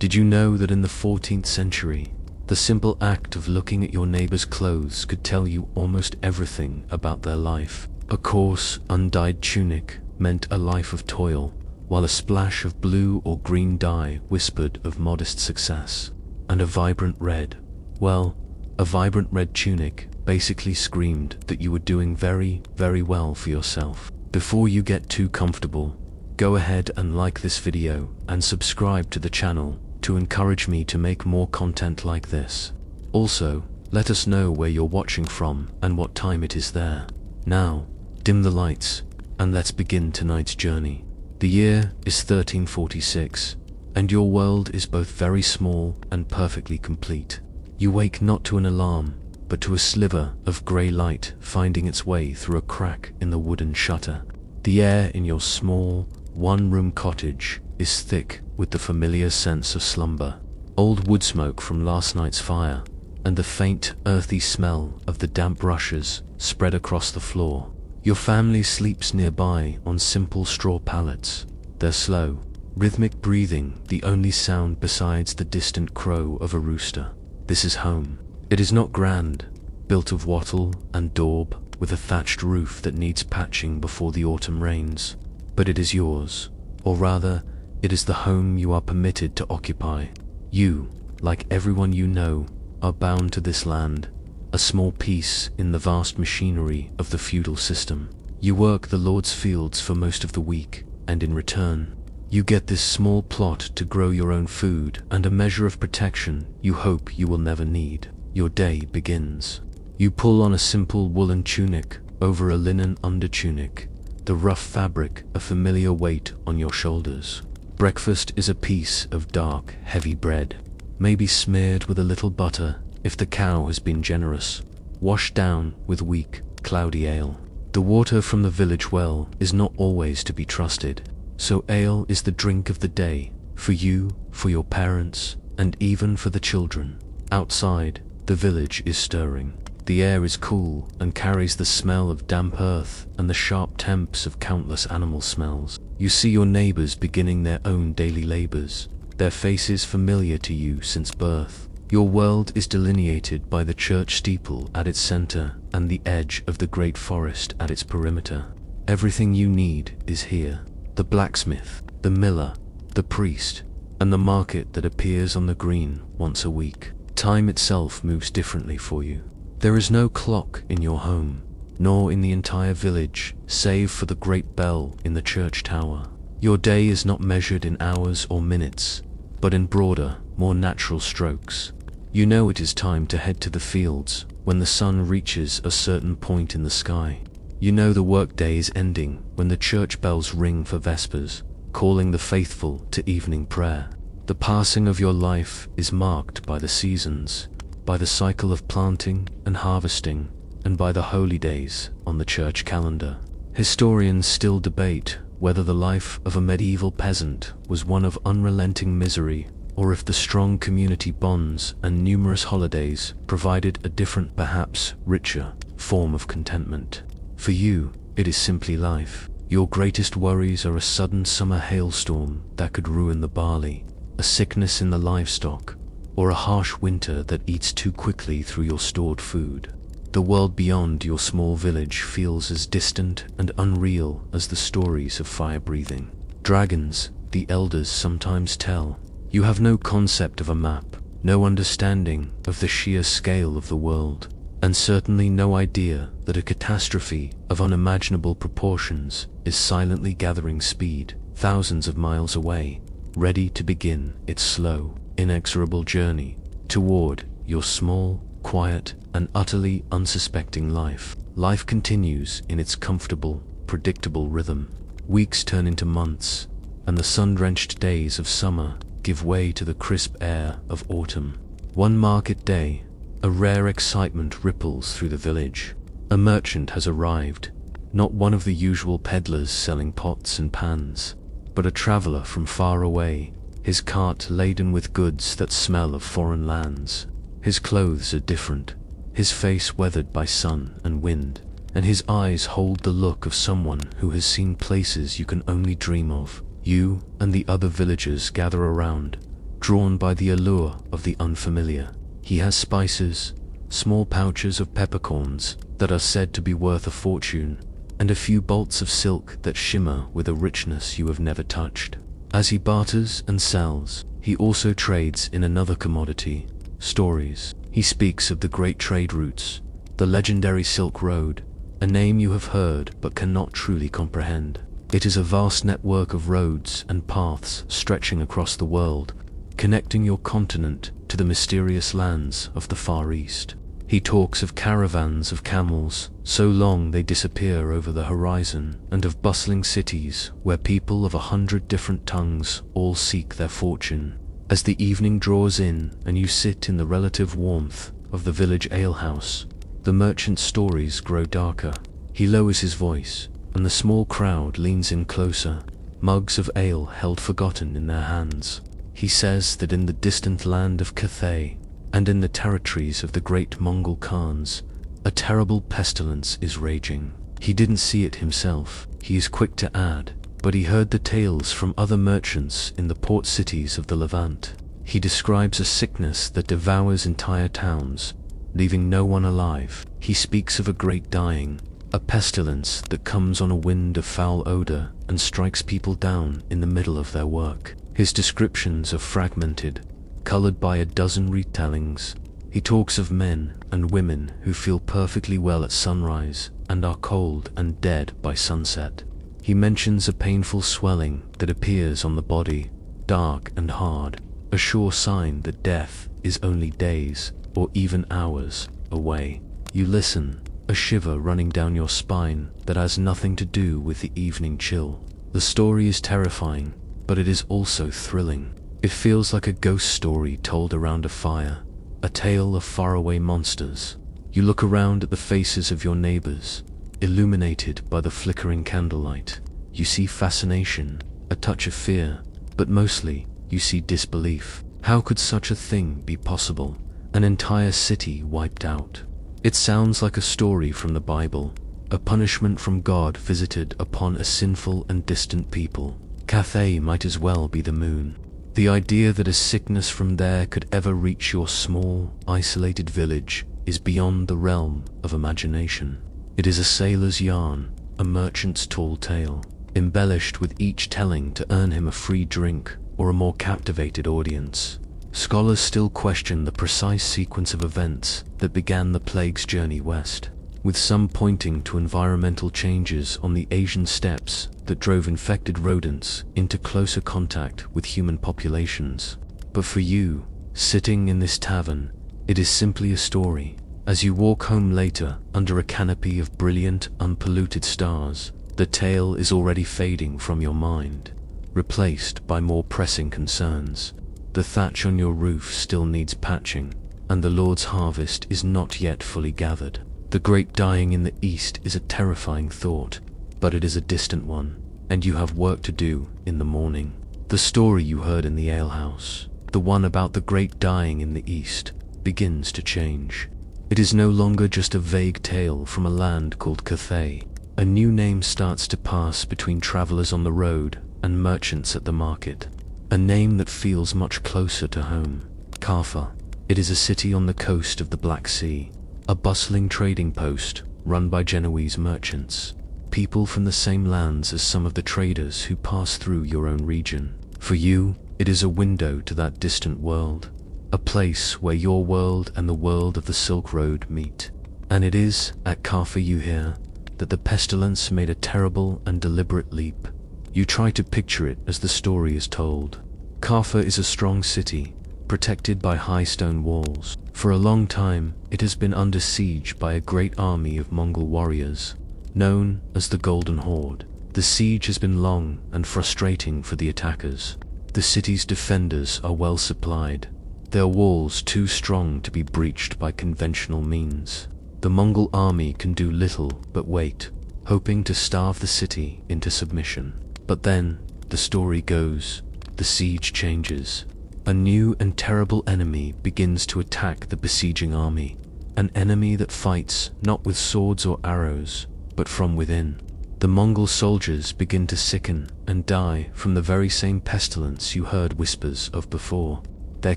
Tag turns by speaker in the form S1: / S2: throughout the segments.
S1: Did you know that in the 14th century, the simple act of looking at your neighbor's clothes could tell you almost everything about their life? A coarse, undyed tunic meant a life of toil, while a splash of blue or green dye whispered of modest success. And a vibrant red, well, a vibrant red tunic basically screamed that you were doing very, very well for yourself. Before you get too comfortable, go ahead and like this video and subscribe to the channel to encourage me to make more content like this. Also, let us know where you're watching from and what time it is there. Now, dim the lights and let's begin tonight's journey. The year is 1346, and your world is both very small and perfectly complete. You wake not to an alarm, but to a sliver of grey light finding its way through a crack in the wooden shutter. The air in your small, one-room cottage is thick with the familiar sense of slumber, old wood smoke from last night's fire, and the faint, earthy smell of the damp rushes spread across the floor. Your family sleeps nearby on simple straw pallets, their slow, rhythmic breathing the only sound besides the distant crow of a rooster. This is home. It is not grand, built of wattle and daub, with a thatched roof that needs patching before the autumn rains, but it is yours, or rather, it is the home you are permitted to occupy. You, like everyone you know, are bound to this land, a small piece in the vast machinery of the feudal system. You work the Lord's fields for most of the week, and in return, you get this small plot to grow your own food and a measure of protection you hope you will never need. Your day begins. You pull on a simple woolen tunic over a linen undertunic, the rough fabric a familiar weight on your shoulders. Breakfast is a piece of dark, heavy bread, maybe smeared with a little butter if the cow has been generous, washed down with weak, cloudy ale. The water from the village well is not always to be trusted, so ale is the drink of the day, for you, for your parents, and even for the children. Outside, the village is stirring. The air is cool and carries the smell of damp earth and the sharp temps of countless animal smells. You see your neighbors beginning their own daily labors, their faces familiar to you since birth. Your world is delineated by the church steeple at its center and the edge of the great forest at its perimeter. Everything you need is here. The blacksmith, the miller, the priest, and the market that appears on the green once a week. Time itself moves differently for you. There is no clock in your home, nor in the entire village, save for the great bell in the church tower. Your day is not measured in hours or minutes, but in broader, more natural strokes. You know it is time to head to the fields when the sun reaches a certain point in the sky. You know the workday is ending when the church bells ring for vespers, calling the faithful to evening prayer. The passing of your life is marked by the seasons, by the cycle of planting and harvesting, and by the holy days on the church calendar. Historians still debate whether the life of a medieval peasant was one of unrelenting misery, or if the strong community bonds and numerous holidays provided a different, perhaps richer, form of contentment. For you, it is simply life. Your greatest worries are a sudden summer hailstorm that could ruin the barley, a sickness in the livestock, or a harsh winter that eats too quickly through your stored food. The world beyond your small village feels as distant and unreal as the stories of fire-breathing dragons the elders sometimes tell. You have no concept of a map, no understanding of the sheer scale of the world, and certainly no idea that a catastrophe of unimaginable proportions is silently gathering speed thousands of miles away, ready to begin its slow, inexorable journey toward your small, quiet, and utterly unsuspecting life. Life continues in its comfortable, predictable rhythm. Weeks turn into months, and the sun-drenched days of summer give way to the crisp air of autumn. One market day, a rare excitement ripples through the village. A merchant has arrived, not one of the usual peddlers selling pots and pans, but a traveler from far away, his cart laden with goods that smell of foreign lands. His clothes are different, his face weathered by sun and wind, and his eyes hold the look of someone who has seen places you can only dream of. You and the other villagers gather around, drawn by the allure of the unfamiliar. He has spices, small pouches of peppercorns that are said to be worth a fortune, and a few bolts of silk that shimmer with a richness you have never touched. As he barters and sells, he also trades in another commodity, stories. He speaks of the great trade routes, the legendary Silk Road, a name you have heard but cannot truly comprehend. It is a vast network of roads and paths stretching across the world, connecting your continent to the mysterious lands of the Far East. He talks of caravans of camels, so long they disappear over the horizon, and of bustling cities where people of 100 different tongues all seek their fortune. As the evening draws in and you sit in the relative warmth of the village alehouse, the merchant's stories grow darker. He lowers his voice, and the small crowd leans in closer, mugs of ale held forgotten in their hands. He says that in the distant land of Cathay, and in the territories of the great Mongol Khans, a terrible pestilence is raging. He didn't see it himself, he is quick to add, but he heard the tales from other merchants in the port cities of the Levant. He describes a sickness that devours entire towns, leaving no one alive. He speaks of a great dying, a pestilence that comes on a wind of foul odor and strikes people down in the middle of their work. His descriptions are fragmented, colored by a dozen retellings. He talks of men and women who feel perfectly well at sunrise and are cold and dead by sunset. He mentions a painful swelling that appears on the body, dark and hard, a sure sign that death is only days or even hours away. You listen, a shiver running down your spine that has nothing to do with the evening chill. The story is terrifying, but it is also thrilling. It feels like a ghost story told around a fire, a tale of faraway monsters. You look around at the faces of your neighbors, illuminated by the flickering candlelight. You see fascination, a touch of fear, but mostly you see disbelief. How could such a thing be possible? An entire city wiped out. It sounds like a story from the Bible, a punishment from God visited upon a sinful and distant people. Cathay might as well be the moon. The idea that a sickness from there could ever reach your small, isolated village is beyond the realm of imagination. It is a sailor's yarn, a merchant's tall tale, embellished with each telling to earn him a free drink or a more captivated audience. Scholars still question the precise sequence of events that began the plague's journey west, with some pointing to environmental changes on the Asian steppes that drove infected rodents into closer contact with human populations. But for you, sitting in this tavern, it is simply a story. As you walk home later under a canopy of brilliant, unpolluted stars, the tale is already fading from your mind, replaced by more pressing concerns. The thatch on your roof still needs patching, and the Lord's harvest is not yet fully gathered. The great dying in the east is a terrifying thought, but it is a distant one, and you have work to do in the morning. The story you heard in the alehouse, the one about the great dying in the east, begins to change. It is no longer just a vague tale from a land called Cathay. A new name starts to pass between travelers on the road and merchants at the market. A name that feels much closer to home. Caffa. It is a city on the coast of the Black Sea, a bustling trading post run by Genoese merchants, people from the same lands as some of the traders who pass through your own region. For you, it is a window to that distant world, a place where your world and the world of the Silk Road meet. And it is at Caffa, you hear, that the pestilence made a terrible and deliberate leap. You try to picture it as the story is told. Caffa is a strong city, protected by high stone walls. For a long time, it has been under siege by a great army of Mongol warriors, known as the Golden Horde. The siege has been long and frustrating for the attackers. The city's defenders are well supplied, their walls too strong to be breached by conventional means. The Mongol army can do little but wait, hoping to starve the city into submission. But then, the story goes, the siege changes. A new and terrible enemy begins to attack the besieging army, an enemy that fights not with swords or arrows, but from within. The Mongol soldiers begin to sicken and die from the very same pestilence you heard whispers of before. Their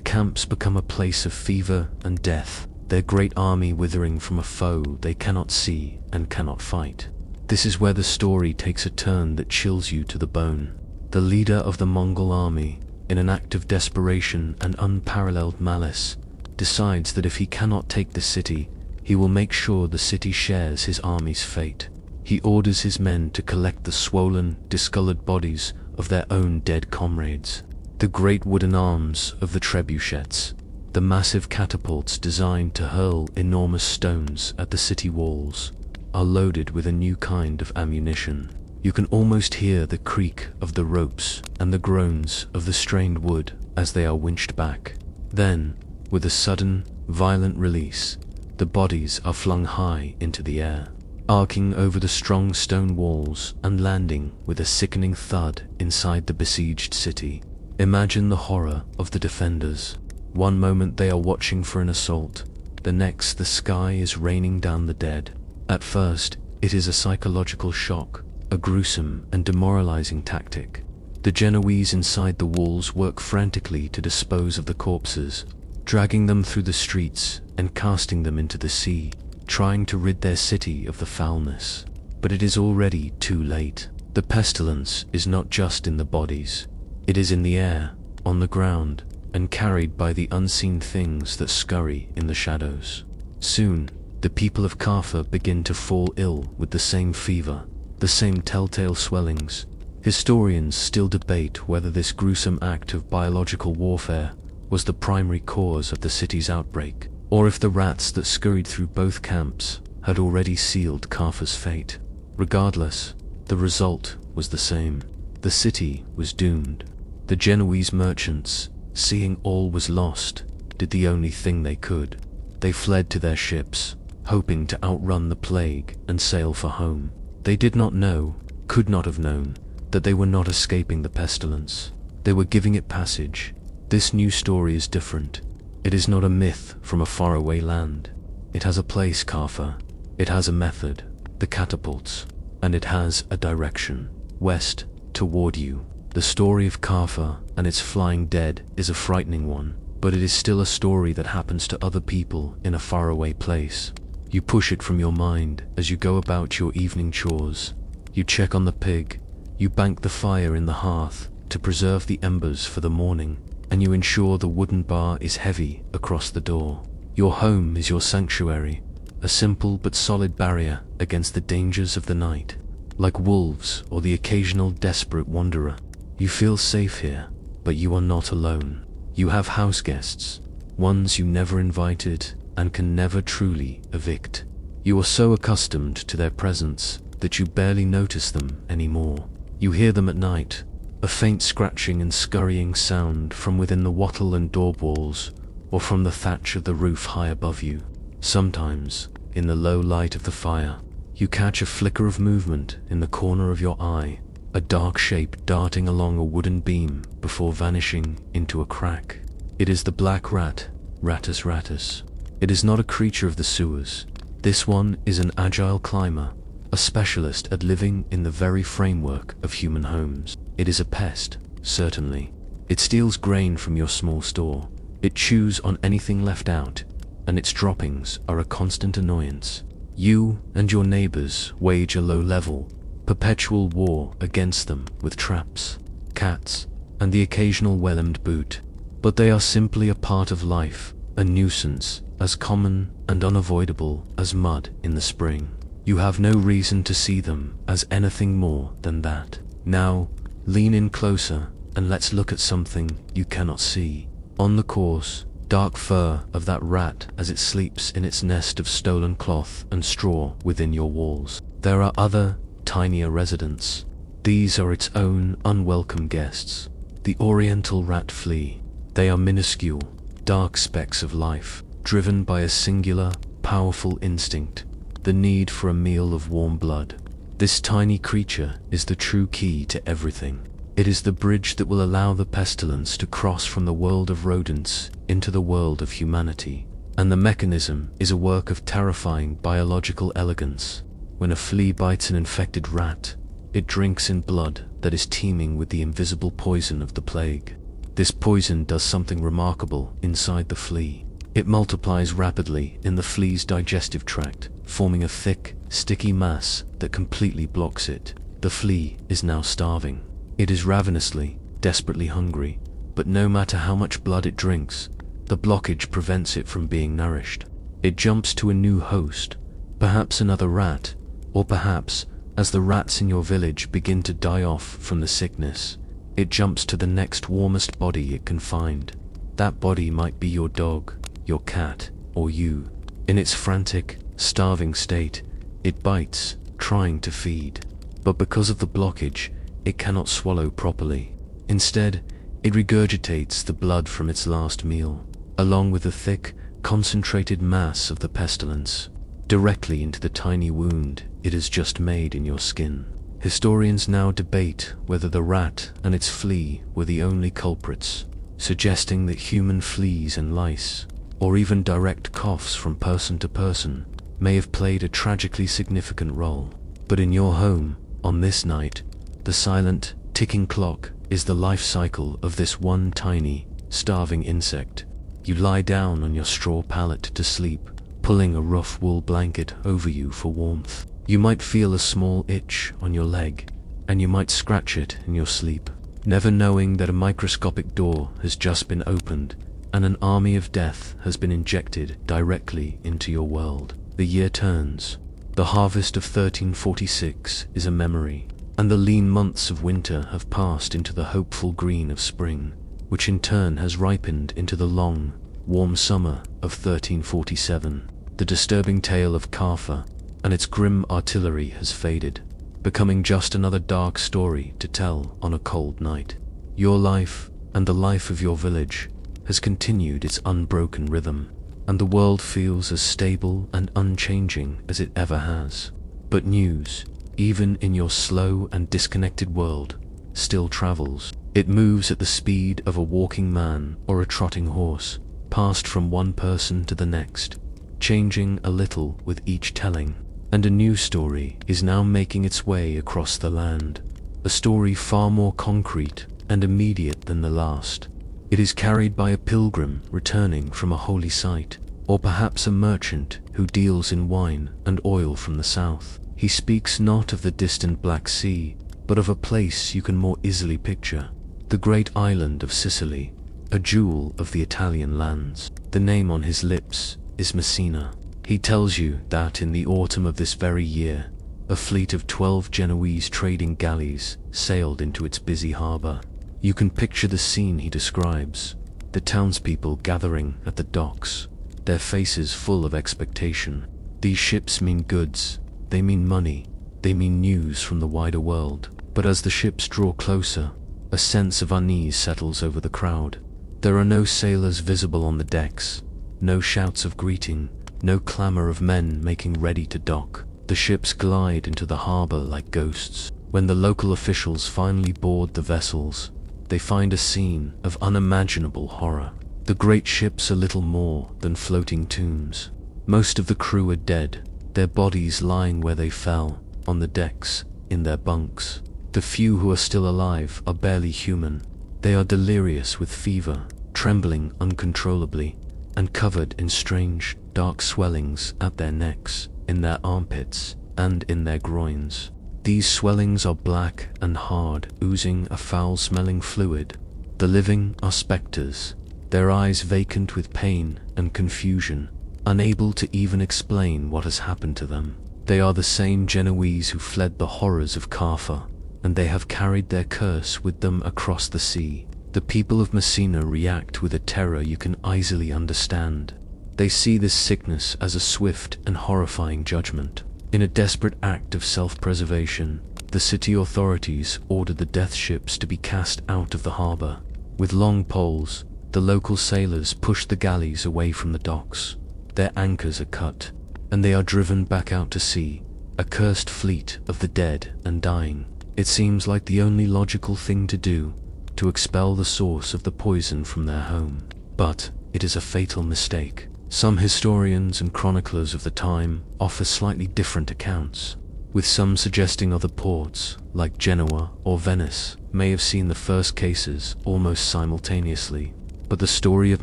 S1: camps become a place of fever and death, their great army withering from a foe they cannot see and cannot fight. This is where the story takes a turn that chills you to the bone. The leader of the Mongol army, in an act of desperation and unparalleled malice, decides that if he cannot take the city, he will make sure the city shares his army's fate. He orders his men to collect the swollen, discolored bodies of their own dead comrades. The great wooden arms of the trebuchets, the massive catapults designed to hurl enormous stones at the city walls, are loaded with a new kind of ammunition. You can almost hear the creak of the ropes and the groans of the strained wood as they are winched back. Then, with a sudden, violent release, the bodies are flung high into the air, arcing over the strong stone walls and landing with a sickening thud inside the besieged city. Imagine the horror of the defenders. One moment they are watching for an assault, the next the sky is raining down the dead. At first, it is a psychological shock, a gruesome and demoralizing tactic. The Genoese inside the walls work frantically to dispose of the corpses, dragging them through the streets and casting them into the sea, trying to rid their city of the foulness. But it is already too late. The pestilence is not just in the bodies. It is in the air, on the ground, and carried by the unseen things that scurry in the shadows. Soon, the people of Caffa begin to fall ill with the same fever, the same telltale swellings. Historians still debate whether this gruesome act of biological warfare was the primary cause of the city's outbreak, or if the rats that scurried through both camps had already sealed Caffa's fate. Regardless, the result was the same. The city was doomed. The Genoese merchants, seeing all was lost, did the only thing they could. They fled to their ships, hoping to outrun the plague and sail for home. They did not know, could not have known, that they were not escaping the pestilence. They were giving it passage. This new story is different. It is not a myth from a faraway land. It has a place, Caffa. It has a method, the catapults, and it has a direction, west, toward you. The story of Caffa and its flying dead is a frightening one, but it is still a story that happens to other people in a faraway place. You push it from your mind as you go about your evening chores. You check on the pig, you bank the fire in the hearth to preserve the embers for the morning, and you ensure the wooden bar is heavy across the door. Your home is your sanctuary, a simple but solid barrier against the dangers of the night. Like wolves or the occasional desperate wanderer, you feel safe here, but you are not alone. You have house guests, ones you never invited and can never truly evict. You are so accustomed to their presence that you barely notice them anymore. You hear them at night, a faint scratching and scurrying sound from within the wattle and daub walls, or from the thatch of the roof high above you. Sometimes, in the low light of the fire, you catch a flicker of movement in the corner of your eye, a dark shape darting along a wooden beam before vanishing into a crack. It is the black rat, Rattus rattus. It is not a creature of the sewers. This one is an agile climber, a specialist at living in the very framework of human homes. It is a pest, certainly. It steals grain from your small store. It chews on anything left out, and its droppings are a constant annoyance. You and your neighbors wage a low-level, perpetual war against them with traps, cats, and the occasional well-aimed boot. But they are simply a part of life, a nuisance, as common and unavoidable as mud in the spring. You have no reason to see them as anything more than that. Now, lean in closer and let's look at something you cannot see. On the coarse, dark fur of that rat as it sleeps in its nest of stolen cloth and straw within your walls. There are other, tinier residents. These are its own unwelcome guests, the oriental rat flea. They are minuscule, dark specks of life, driven by a singular, powerful instinct, the need for a meal of warm blood. This tiny creature is the true key to everything. It is the bridge that will allow the pestilence to cross from the world of rodents into the world of humanity. And the mechanism is a work of terrifying biological elegance. When a flea bites an infected rat, it drinks in blood that is teeming with the invisible poison of the plague. This poison does something remarkable inside the flea. It multiplies rapidly in the flea's digestive tract, forming a thick, sticky mass that completely blocks it. The flea is now starving. It is ravenously, desperately hungry, but no matter how much blood it drinks, the blockage prevents it from being nourished. It jumps to a new host, perhaps another rat, or perhaps, as the rats in your village begin to die off from the sickness, it jumps to the next warmest body it can find. That body might be your dog, your cat, or you. In its frantic, starving state, it bites, trying to feed. But because of the blockage, it cannot swallow properly. Instead, it regurgitates the blood from its last meal, along with the thick, concentrated mass of the pestilence, directly into the tiny wound it has just made in your skin. Historians now debate whether the rat and its flea were the only culprits, suggesting that human fleas and lice, or even direct coughs from person to person, may have played a tragically significant role. But in your home, on this night, the silent, ticking clock is the life cycle of this one tiny, starving insect. You lie down on your straw pallet to sleep, pulling a rough wool blanket over you for warmth. You might feel a small itch on your leg, and you might scratch it in your sleep, never knowing that a microscopic door has just been opened and an army of death has been injected directly into your world. The year turns. The harvest of 1346 is a memory, and the lean months of winter have passed into the hopeful green of spring, which in turn has ripened into the long, warm summer of 1347. The disturbing tale of Caffa and its grim artillery has faded, becoming just another dark story to tell on a cold night. Your life, and the life of your village, has continued its unbroken rhythm, and the world feels as stable and unchanging as it ever has. But news, even in your slow and disconnected world, still travels. It moves at the speed of a walking man or a trotting horse, passed from one person to the next, changing a little with each telling. And a new story is now making its way across the land, a story far more concrete and immediate than the last. It is carried by a pilgrim returning from a holy site, or perhaps a merchant who deals in wine and oil from the south. He speaks not of the distant Black Sea, but of a place you can more easily picture, the great island of Sicily, a jewel of the Italian lands. The name on his lips is Messina. He tells you that in the autumn of this very year, a fleet of 12 Genoese trading galleys sailed into its busy harbor. You can picture the scene he describes, the townspeople gathering at the docks, their faces full of expectation. These ships mean goods, they mean money, they mean news from the wider world. But as the ships draw closer, a sense of unease settles over the crowd. There are no sailors visible on the decks, no shouts of greeting, no clamor of men making ready to dock. The ships glide into the harbor like ghosts. When the local officials finally board the vessels, they find a scene of unimaginable horror. The great ships are little more than floating tombs. Most of the crew are dead, their bodies lying where they fell, on the decks, in their bunks. The few who are still alive are barely human. They are delirious with fever, trembling uncontrollably, and covered in strange, dark swellings at their necks, in their armpits, and in their groins. These swellings are black and hard, oozing a foul-smelling fluid. The living are specters, their eyes vacant with pain and confusion, unable to even explain what has happened to them. They are the same Genoese who fled the horrors of Caffa, and they have carried their curse with them across the sea. The people of Messina react with a terror you can easily understand. They see this sickness as a swift and horrifying judgment. In a desperate act of self-preservation, the city authorities ordered the death ships to be cast out of the harbor. With long poles, the local sailors push the galleys away from the docks. Their anchors are cut, and they are driven back out to sea, a cursed fleet of the dead and dying. It seems like the only logical thing to do, to expel the source of the poison from their home. But it is a fatal mistake. Some historians and chroniclers of the time offer slightly different accounts. with some suggesting other ports, like Genoa or Venice, may have seen the first cases almost simultaneously. But the story of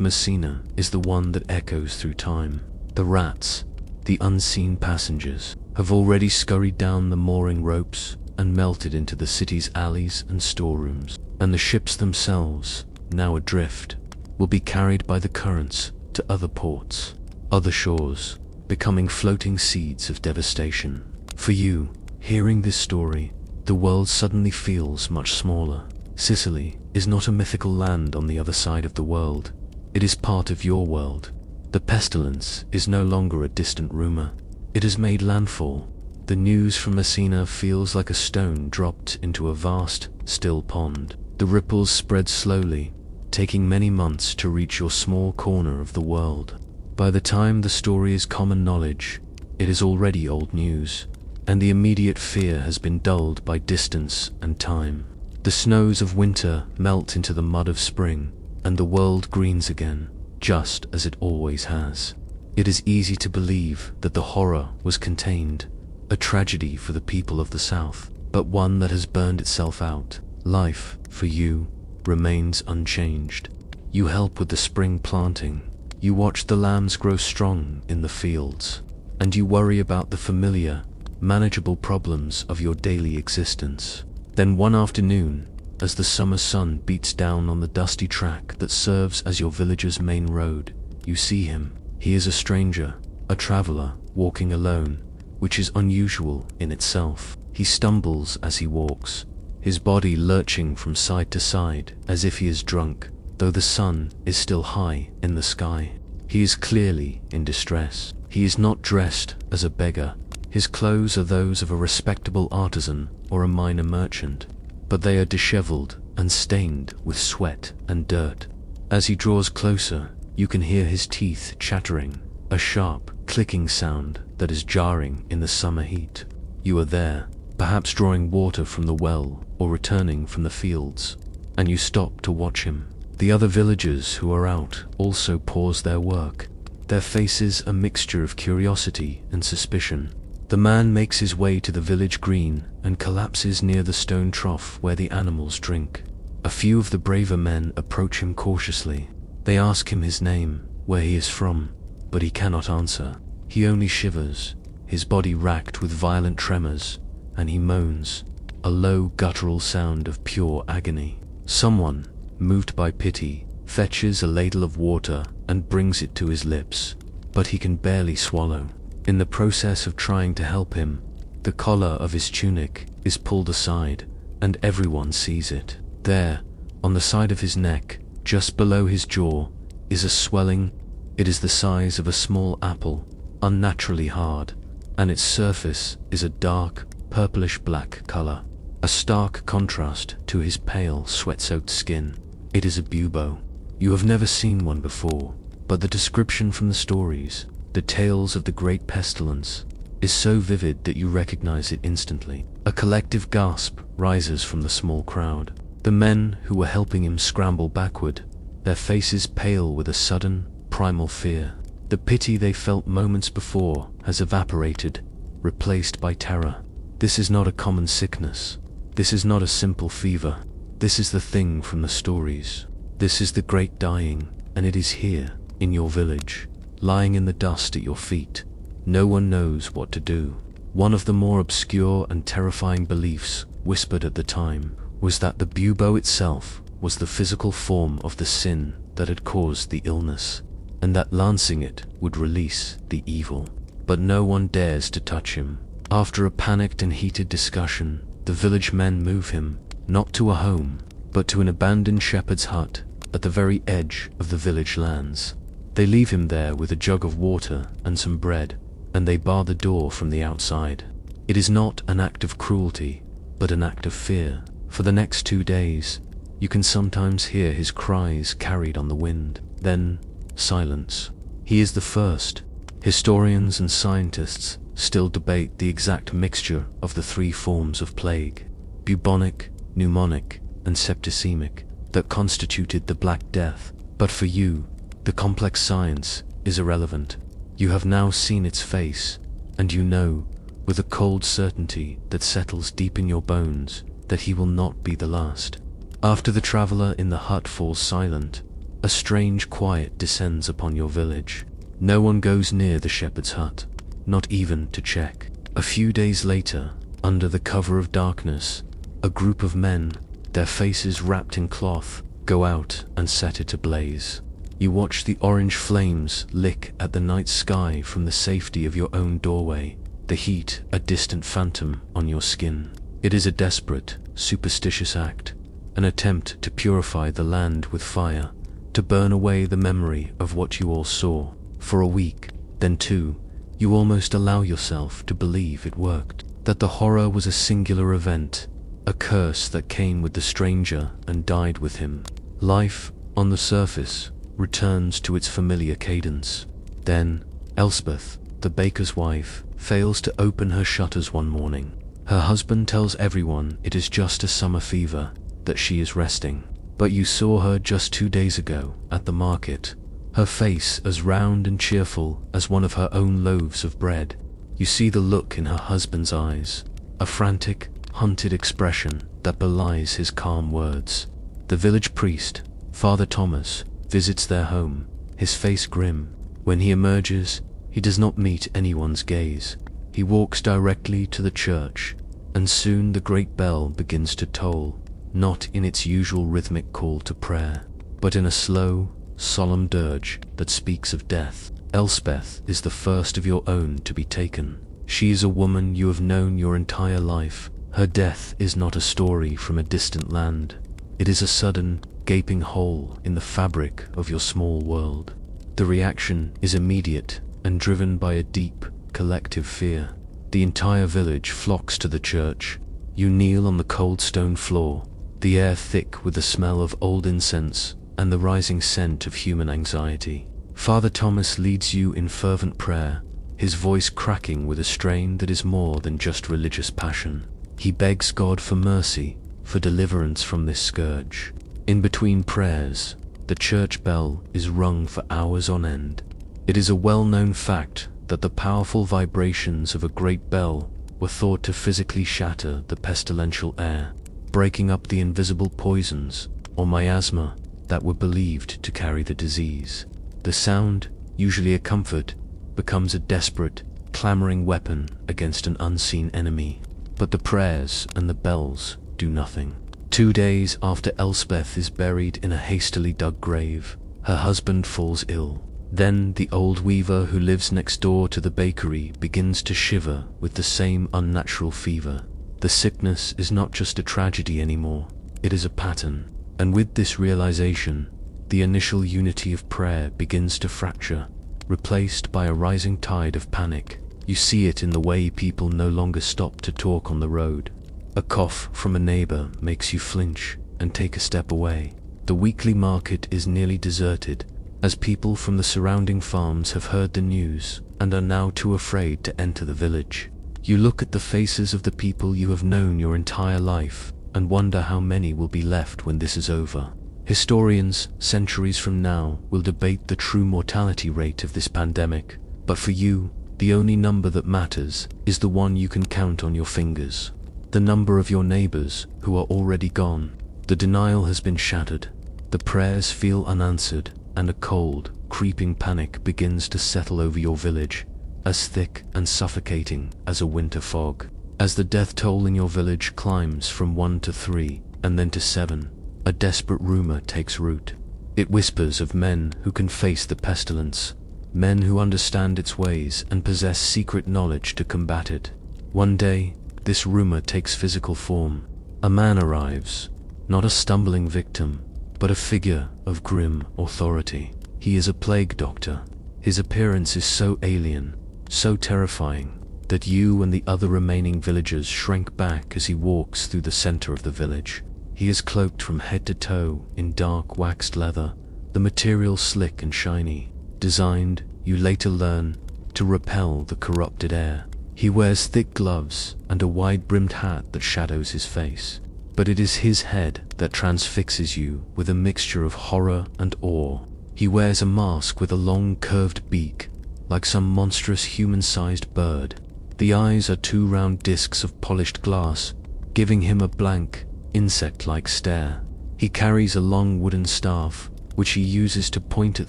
S1: Messina is the one that echoes through time. The rats, the unseen passengers, have already scurried down the mooring ropes and melted into the city's alleys and storerooms, and the ships themselves, now adrift, will be carried by the currents to other ports, other shores, becoming floating seeds of devastation. For you, hearing this story, the world suddenly feels much smaller. Sicily is not a mythical land on the other side of the world. It is part of your world. The pestilence is no longer a distant rumor. It has made landfall. The news from Messina feels like a stone dropped into a vast, still pond. The ripples spread slowly, taking many months to reach your small corner of the world. By the time the story is common knowledge, it is already old news, and the immediate fear has been dulled by distance and time. The snows of winter melt into the mud of spring, and the world greens again, just as it always has. It is easy to believe that the horror was contained, a tragedy for the people of the South, but one that has burned itself out. Life, for you, remains unchanged. You help with the spring planting, you watch the lambs grow strong in the fields, and you worry about the familiar, manageable problems of your daily existence. Then one afternoon, as the summer sun beats down on the dusty track that serves as your village's main road, you see him. He is a stranger, a traveler, walking alone, which is unusual in itself. He stumbles as he walks, his body lurching from side to side as if he is drunk, though the sun is still high in the sky. He is clearly in distress. He is not dressed as a beggar. His clothes are those of a respectable artisan or a minor merchant, but they are disheveled and stained with sweat and dirt. As he draws closer, you can hear his teeth chattering, a sharp, clicking sound that is jarring in the summer heat. You are there, perhaps drawing water from the well or returning from the fields, and you stop to watch him. The other villagers who are out also pause their work, their faces a mixture of curiosity and suspicion. The man makes his way to the village green and collapses near the stone trough where the animals drink. A few of the braver men approach him cautiously. They ask him his name, where he is from, but he cannot answer. He only shivers, his body racked with violent tremors, and he moans, a low guttural sound of pure agony. Someone, moved by pity, fetches a ladle of water and brings it to his lips, but he can barely swallow. In the process of trying to help him, the collar of his tunic is pulled aside, and everyone sees it. There, on the side of his neck, just below his jaw, is a swelling. It is the size of a small apple, unnaturally hard, and its surface is a dark, purplish-black color, a stark contrast to his pale, sweat-soaked skin. It is a bubo. You have never seen one before, but the description from the stories, the tales of the great pestilence, is so vivid that you recognize it instantly. A collective gasp rises from the small crowd. The men who were helping him scramble backward, their faces pale with a sudden, primal fear. The pity they felt moments before has evaporated, replaced by terror. This is not a common sickness. This is not a simple fever. This is the thing from the stories. This is the great dying, and it is here, in your village, lying in the dust at your feet. No one knows what to do. One of the more obscure and terrifying beliefs, whispered at the time, was that the bubo itself was the physical form of the sin that had caused the illness, and that lancing it would release the evil. But no one dares to touch him. After a panicked and heated discussion, the village men move him, not to a home, but to an abandoned shepherd's hut at the very edge of the village lands. They leave him there with a jug of water and some bread, and they bar the door from the outside. It is not an act of cruelty, but an act of fear. For the next 2 days, you can sometimes hear his cries carried on the wind. Then, silence. He is the first. Historians and scientists still debate the exact mixture of the 3 forms of plague, bubonic, pneumonic, and septicemic, that constituted the Black Death. But for you, the complex science is irrelevant. You have now seen its face, and you know with a cold certainty that settles deep in your bones that he will not be the last. After the traveler in the hut falls silent, a strange quiet descends upon your village. No one goes near the shepherd's hut, not even to check. A few days later, under the cover of darkness, a group of men, their faces wrapped in cloth, go out and set it ablaze. You watch the orange flames lick at the night sky from the safety of your own doorway, the heat a distant phantom on your skin. It is a desperate, superstitious act, an attempt to purify the land with fire, to burn away the memory of what you all saw. For a week, then two, you almost allow yourself to believe it worked, that the horror was a singular event, a curse that came with the stranger and died with him. Life, on the surface, returns to its familiar cadence. Then, Elspeth, the baker's wife, fails to open her shutters one morning. Her husband tells everyone it is just a summer fever, that she is resting. But you saw her just 2 days ago at the market, her face as round and cheerful as one of her own loaves of bread. You see the look in her husband's eyes, a frantic, hunted expression that belies his calm words. The village priest, Father Thomas, visits their home, his face grim. When he emerges, he does not meet anyone's gaze. He walks directly to the church, and soon the great bell begins to toll, not in its usual rhythmic call to prayer, but in a slow, solemn dirge that speaks of death. Elspeth is the first of your own to be taken. She is a woman you have known your entire life. Her death is not a story from a distant land. It is a sudden, gaping hole in the fabric of your small world. The reaction is immediate and driven by a deep, collective fear. The entire village flocks to the church. You kneel on the cold stone floor, the air thick with the smell of old incense and the rising scent of human anxiety. Father Thomas leads you in fervent prayer, his voice cracking with a strain that is more than just religious passion. He begs God for mercy, for deliverance from this scourge. In between prayers, the church bell is rung for hours on end. It is a well-known fact that the powerful vibrations of a great bell were thought to physically shatter the pestilential air, breaking up the invisible poisons, or miasma, that were believed to carry the disease. The sound, usually a comfort, becomes a desperate, clamoring weapon against an unseen enemy. But the prayers and the bells do nothing. 2 days after Elspeth is buried in a hastily dug grave, her husband falls ill. Then the old weaver who lives next door to the bakery begins to shiver with the same unnatural fever. The sickness is not just a tragedy anymore, it is a pattern. And with this realization, the initial unity of prayer begins to fracture, replaced by a rising tide of panic. You see it in the way people no longer stop to talk on the road. A cough from a neighbor makes you flinch and take a step away. The weekly market is nearly deserted, as people from the surrounding farms have heard the news and are now too afraid to enter the village. You look at the faces of the people you have known your entire life and wonder how many will be left when this is over. Historians, centuries from now, will debate the true mortality rate of this pandemic, but for you, the only number that matters is the one you can count on your fingers. The number of your neighbors who are already gone. The denial has been shattered. The prayers feel unanswered, and a cold, creeping panic begins to settle over your village, as thick and suffocating as a winter fog. As the death toll in your village climbs from 1 to 3, and then to 7, a desperate rumor takes root. It whispers of men who can face the pestilence, men who understand its ways and possess secret knowledge to combat it. One day, this rumor takes physical form. A man arrives, not a stumbling victim, but a figure of grim authority. He is a plague doctor. His appearance is so alien, so terrifying, that you and the other remaining villagers shrink back as he walks through the center of the village. He is cloaked from head to toe in dark waxed leather, the material slick and shiny, designed, you later learn, to repel the corrupted air. He wears thick gloves and a wide-brimmed hat that shadows his face. But it is his head that transfixes you with a mixture of horror and awe. He wears a mask with a long curved beak, like some monstrous human-sized bird. The eyes are two round discs of polished glass, giving him a blank, insect-like stare. He carries a long wooden staff, which he uses to point at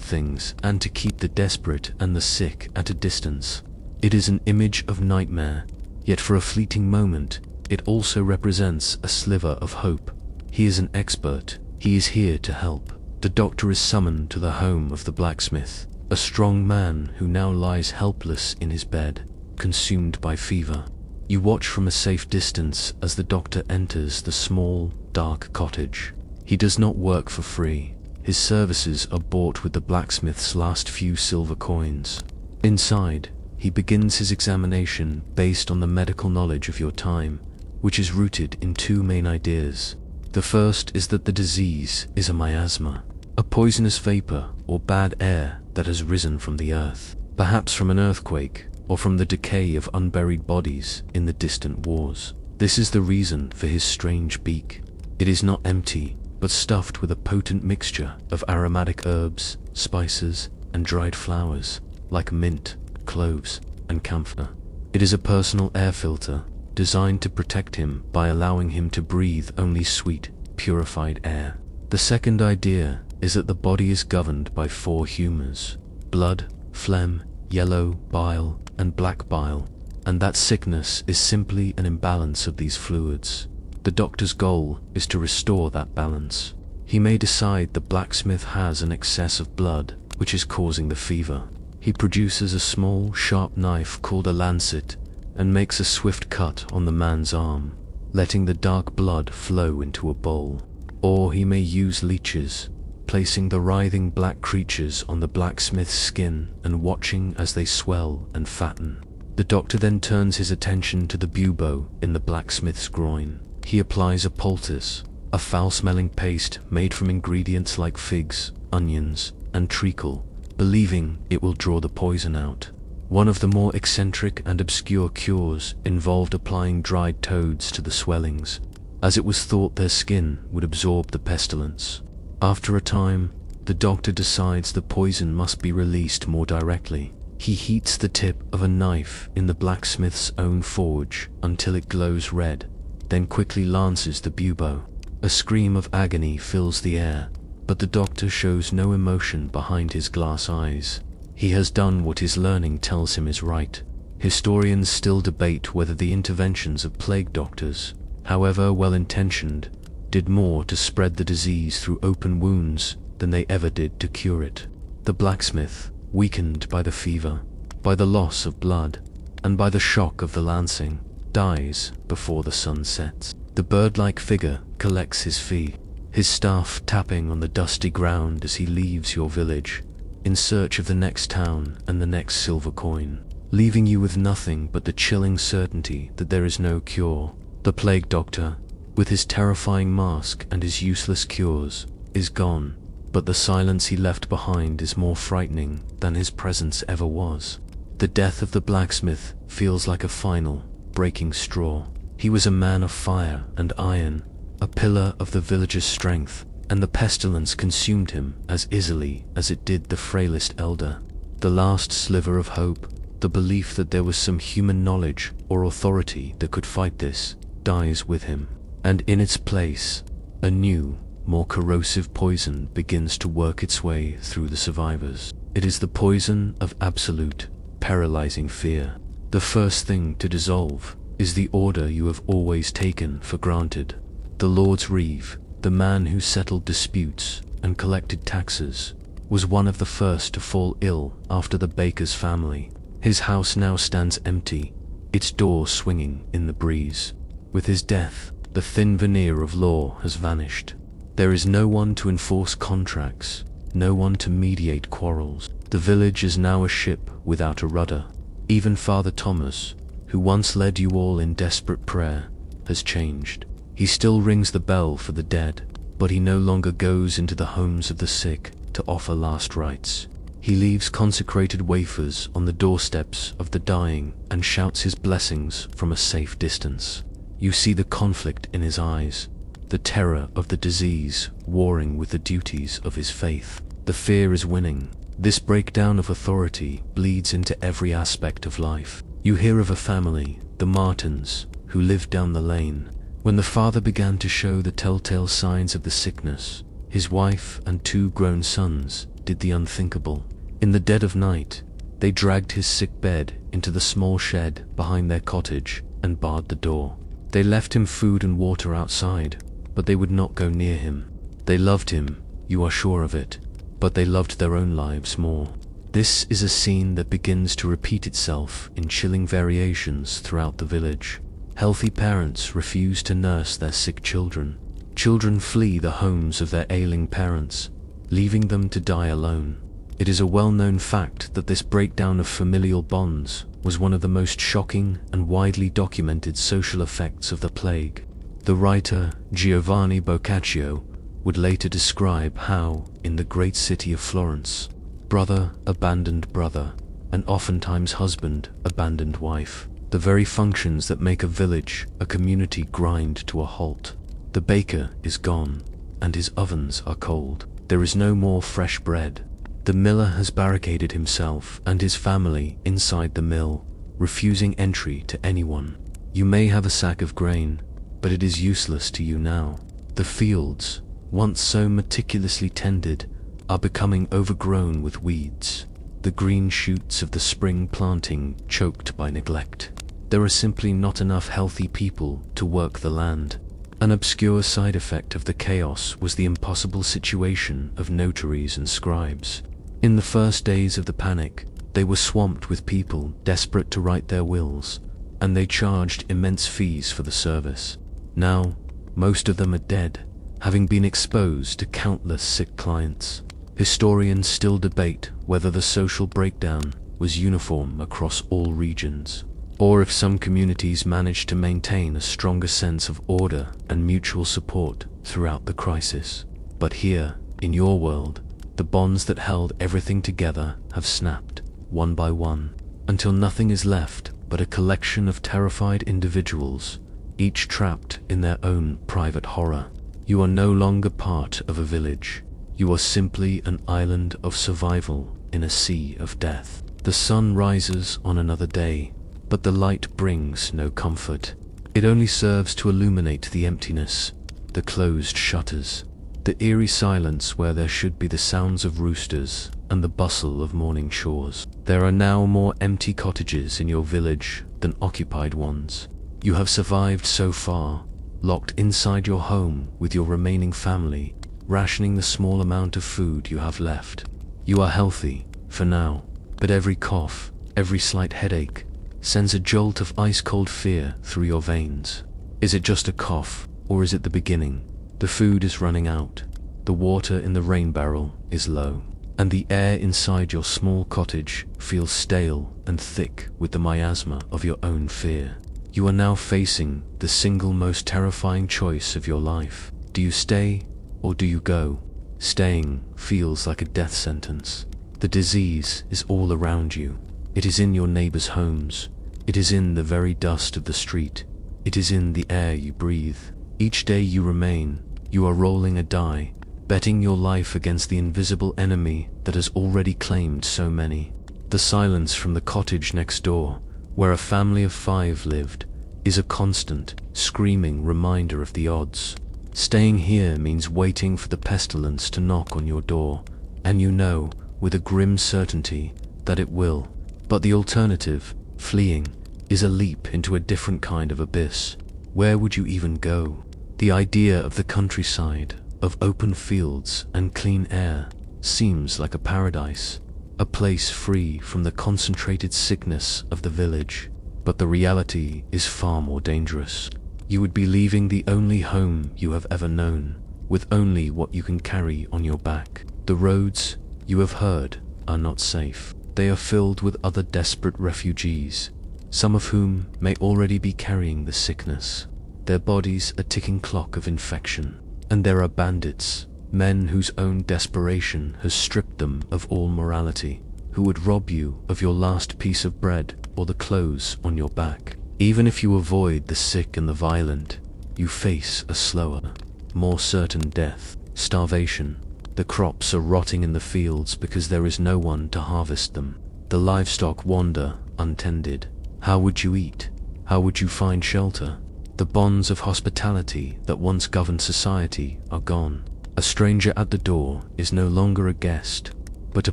S1: things and to keep the desperate and the sick at a distance. It is an image of nightmare, yet for a fleeting moment, it also represents a sliver of hope. He is an expert. He is here to help. The doctor is summoned to the home of the blacksmith, a strong man who now lies helpless in his bed, consumed by fever. You watch from a safe distance as the doctor enters the small, dark cottage. He does not work for free. His services are bought with the blacksmith's last few silver coins. Inside, he begins his examination based on the medical knowledge of your time, which is rooted in two main ideas. The first is that the disease is a miasma, a poisonous vapor or bad air that has risen from the earth, perhaps from an earthquake or from the decay of unburied bodies in the distant wars. This is the reason for his strange beak. It is not empty, but stuffed with a potent mixture of aromatic herbs, spices, and dried flowers, like mint, cloves, and camphor. It is a personal air filter, designed to protect him by allowing him to breathe only sweet, purified air. The second idea is that the body is governed by four humors: blood, phlegm, yellow bile, and black bile, and that sickness is simply an imbalance of these fluids. The doctor's goal is to restore that balance. He may decide the blacksmith has an excess of blood, which is causing the fever. He produces a small, sharp knife called a lancet and makes a swift cut on the man's arm, letting the dark blood flow into a bowl. Or he may use leeches, placing the writhing black creatures on the blacksmith's skin and watching as they swell and fatten. The doctor then turns his attention to the bubo in the blacksmith's groin. He applies a poultice, a foul-smelling paste made from ingredients like figs, onions, and treacle, believing it will draw the poison out. One of the more eccentric and obscure cures involved applying dried toads to the swellings, as it was thought their skin would absorb the pestilence. After a time, the doctor decides the poison must be released more directly. He heats the tip of a knife in the blacksmith's own forge until it glows red, then quickly lances the bubo. A scream of agony fills the air, but the doctor shows no emotion behind his glass eyes. He has done what his learning tells him is right. Historians still debate whether the interventions of plague doctors, however well-intentioned, did more to spread the disease through open wounds than they ever did to cure it. The blacksmith, weakened by the fever, by the loss of blood, and by the shock of the lancing, dies before the sun sets. The bird-like figure collects his fee, his staff tapping on the dusty ground as he leaves your village, in search of the next town and the next silver coin, leaving you with nothing but the chilling certainty that there is no cure. The plague doctor, with his terrifying mask and his useless cures, is gone, but the silence he left behind is more frightening than his presence ever was. The death of the blacksmith feels like a final, breaking straw. He was a man of fire and iron, a pillar of the village's strength, and the pestilence consumed him as easily as it did the frailest elder. The last sliver of hope, the belief that there was some human knowledge or authority that could fight this, dies with him, and in its place, a new, more corrosive poison begins to work its way through the survivors. It is the poison of absolute, paralyzing fear. The first thing to dissolve is the order you have always taken for granted. The Lord's Reeve, the man who settled disputes and collected taxes, was one of the first to fall ill after the baker's family. His house now stands empty, its door swinging in the breeze. With his death, the thin veneer of law has vanished. There is no one to enforce contracts, no one to mediate quarrels. The village is now a ship without a rudder. Even Father Thomas, who once led you all in desperate prayer, has changed. He still rings the bell for the dead, but he no longer goes into the homes of the sick to offer last rites. He leaves consecrated wafers on the doorsteps of the dying and shouts his blessings from a safe distance. You see the conflict in his eyes, the terror of the disease warring with the duties of his faith. The fear is winning. This breakdown of authority bleeds into every aspect of life. You hear of a family, the Martins, who lived down the lane. When the father began to show the telltale signs of the sickness, his wife and 2 grown sons did the unthinkable. In the dead of night, they dragged his sick bed into the small shed behind their cottage and barred the door. They left him food and water outside, but they would not go near him. They loved him, you are sure of it, but they loved their own lives more. This is a scene that begins to repeat itself in chilling variations throughout the village. Healthy parents refuse to nurse their sick children. Children flee the homes of their ailing parents, leaving them to die alone. It is a well-known fact that this breakdown of familial bonds was one of the most shocking and widely documented social effects of the plague. The writer Giovanni Boccaccio would later describe how, in the great city of Florence, brother abandoned brother, and oftentimes husband abandoned wife. The very functions that make a village, a community, grind to a halt. The baker is gone, and his ovens are cold. There is no more fresh bread. The miller has barricaded himself and his family inside the mill, refusing entry to anyone. You may have a sack of grain, but it is useless to you now. The fields, once so meticulously tended, are becoming overgrown with weeds. The green shoots of the spring planting choked by neglect. There are simply not enough healthy people to work the land. An obscure side effect of the chaos was the impossible situation of notaries and scribes. In the first days of the panic, they were swamped with people desperate to write their wills, and they charged immense fees for the service. Now, most of them are dead, having been exposed to countless sick clients. Historians still debate whether the social breakdown was uniform across all regions, or if some communities managed to maintain a stronger sense of order and mutual support throughout the crisis. But here, in your world, the bonds that held everything together have snapped, one by one, until nothing is left but a collection of terrified individuals, each trapped in their own private horror. You are no longer part of a village. You are simply an island of survival in a sea of death. The sun rises on another day, but the light brings no comfort. It only serves to illuminate the emptiness, the closed shutters, the eerie silence where there should be the sounds of roosters and the bustle of morning shores. There are now more empty cottages in your village than occupied ones. You have survived so far, locked inside your home with your remaining family, rationing the small amount of food you have left. You are healthy, for now, but every cough, every slight headache, sends a jolt of ice-cold fear through your veins. Is it just a cough, or is it the beginning? The food is running out, the water in the rain barrel is low, and the air inside your small cottage feels stale and thick with the miasma of your own fear. You are now facing the single most terrifying choice of your life. Do you stay, or do you go? Staying feels like a death sentence. The disease is all around you. It is in your neighbors' homes. It is in the very dust of the street. It is in the air you breathe. Each day you remain, you are rolling a die, betting your life against the invisible enemy that has already claimed so many. The silence from the cottage next door, where a family of 5 lived, is a constant, screaming reminder of the odds. Staying here means waiting for the pestilence to knock on your door, and you know, with a grim certainty, that it will. But the alternative, fleeing, is a leap into a different kind of abyss. Where would you even go? The idea of the countryside, of open fields and clean air, seems like a paradise, a place free from the concentrated sickness of the village. But the reality is far more dangerous. You would be leaving the only home you have ever known, with only what you can carry on your back. The roads, you have heard, are not safe. They are filled with other desperate refugees, some of whom may already be carrying the sickness, their bodies a ticking clock of infection. And there are bandits, men whose own desperation has stripped them of all morality, who would rob you of your last piece of bread or the clothes on your back. Even if you avoid the sick and the violent, you face a slower, more certain death, starvation. The crops are rotting in the fields because there is no one to harvest them. The livestock wander untended, How would you eat? How would you find shelter? The bonds of hospitality that once governed society are gone. A stranger at the door is no longer a guest, but a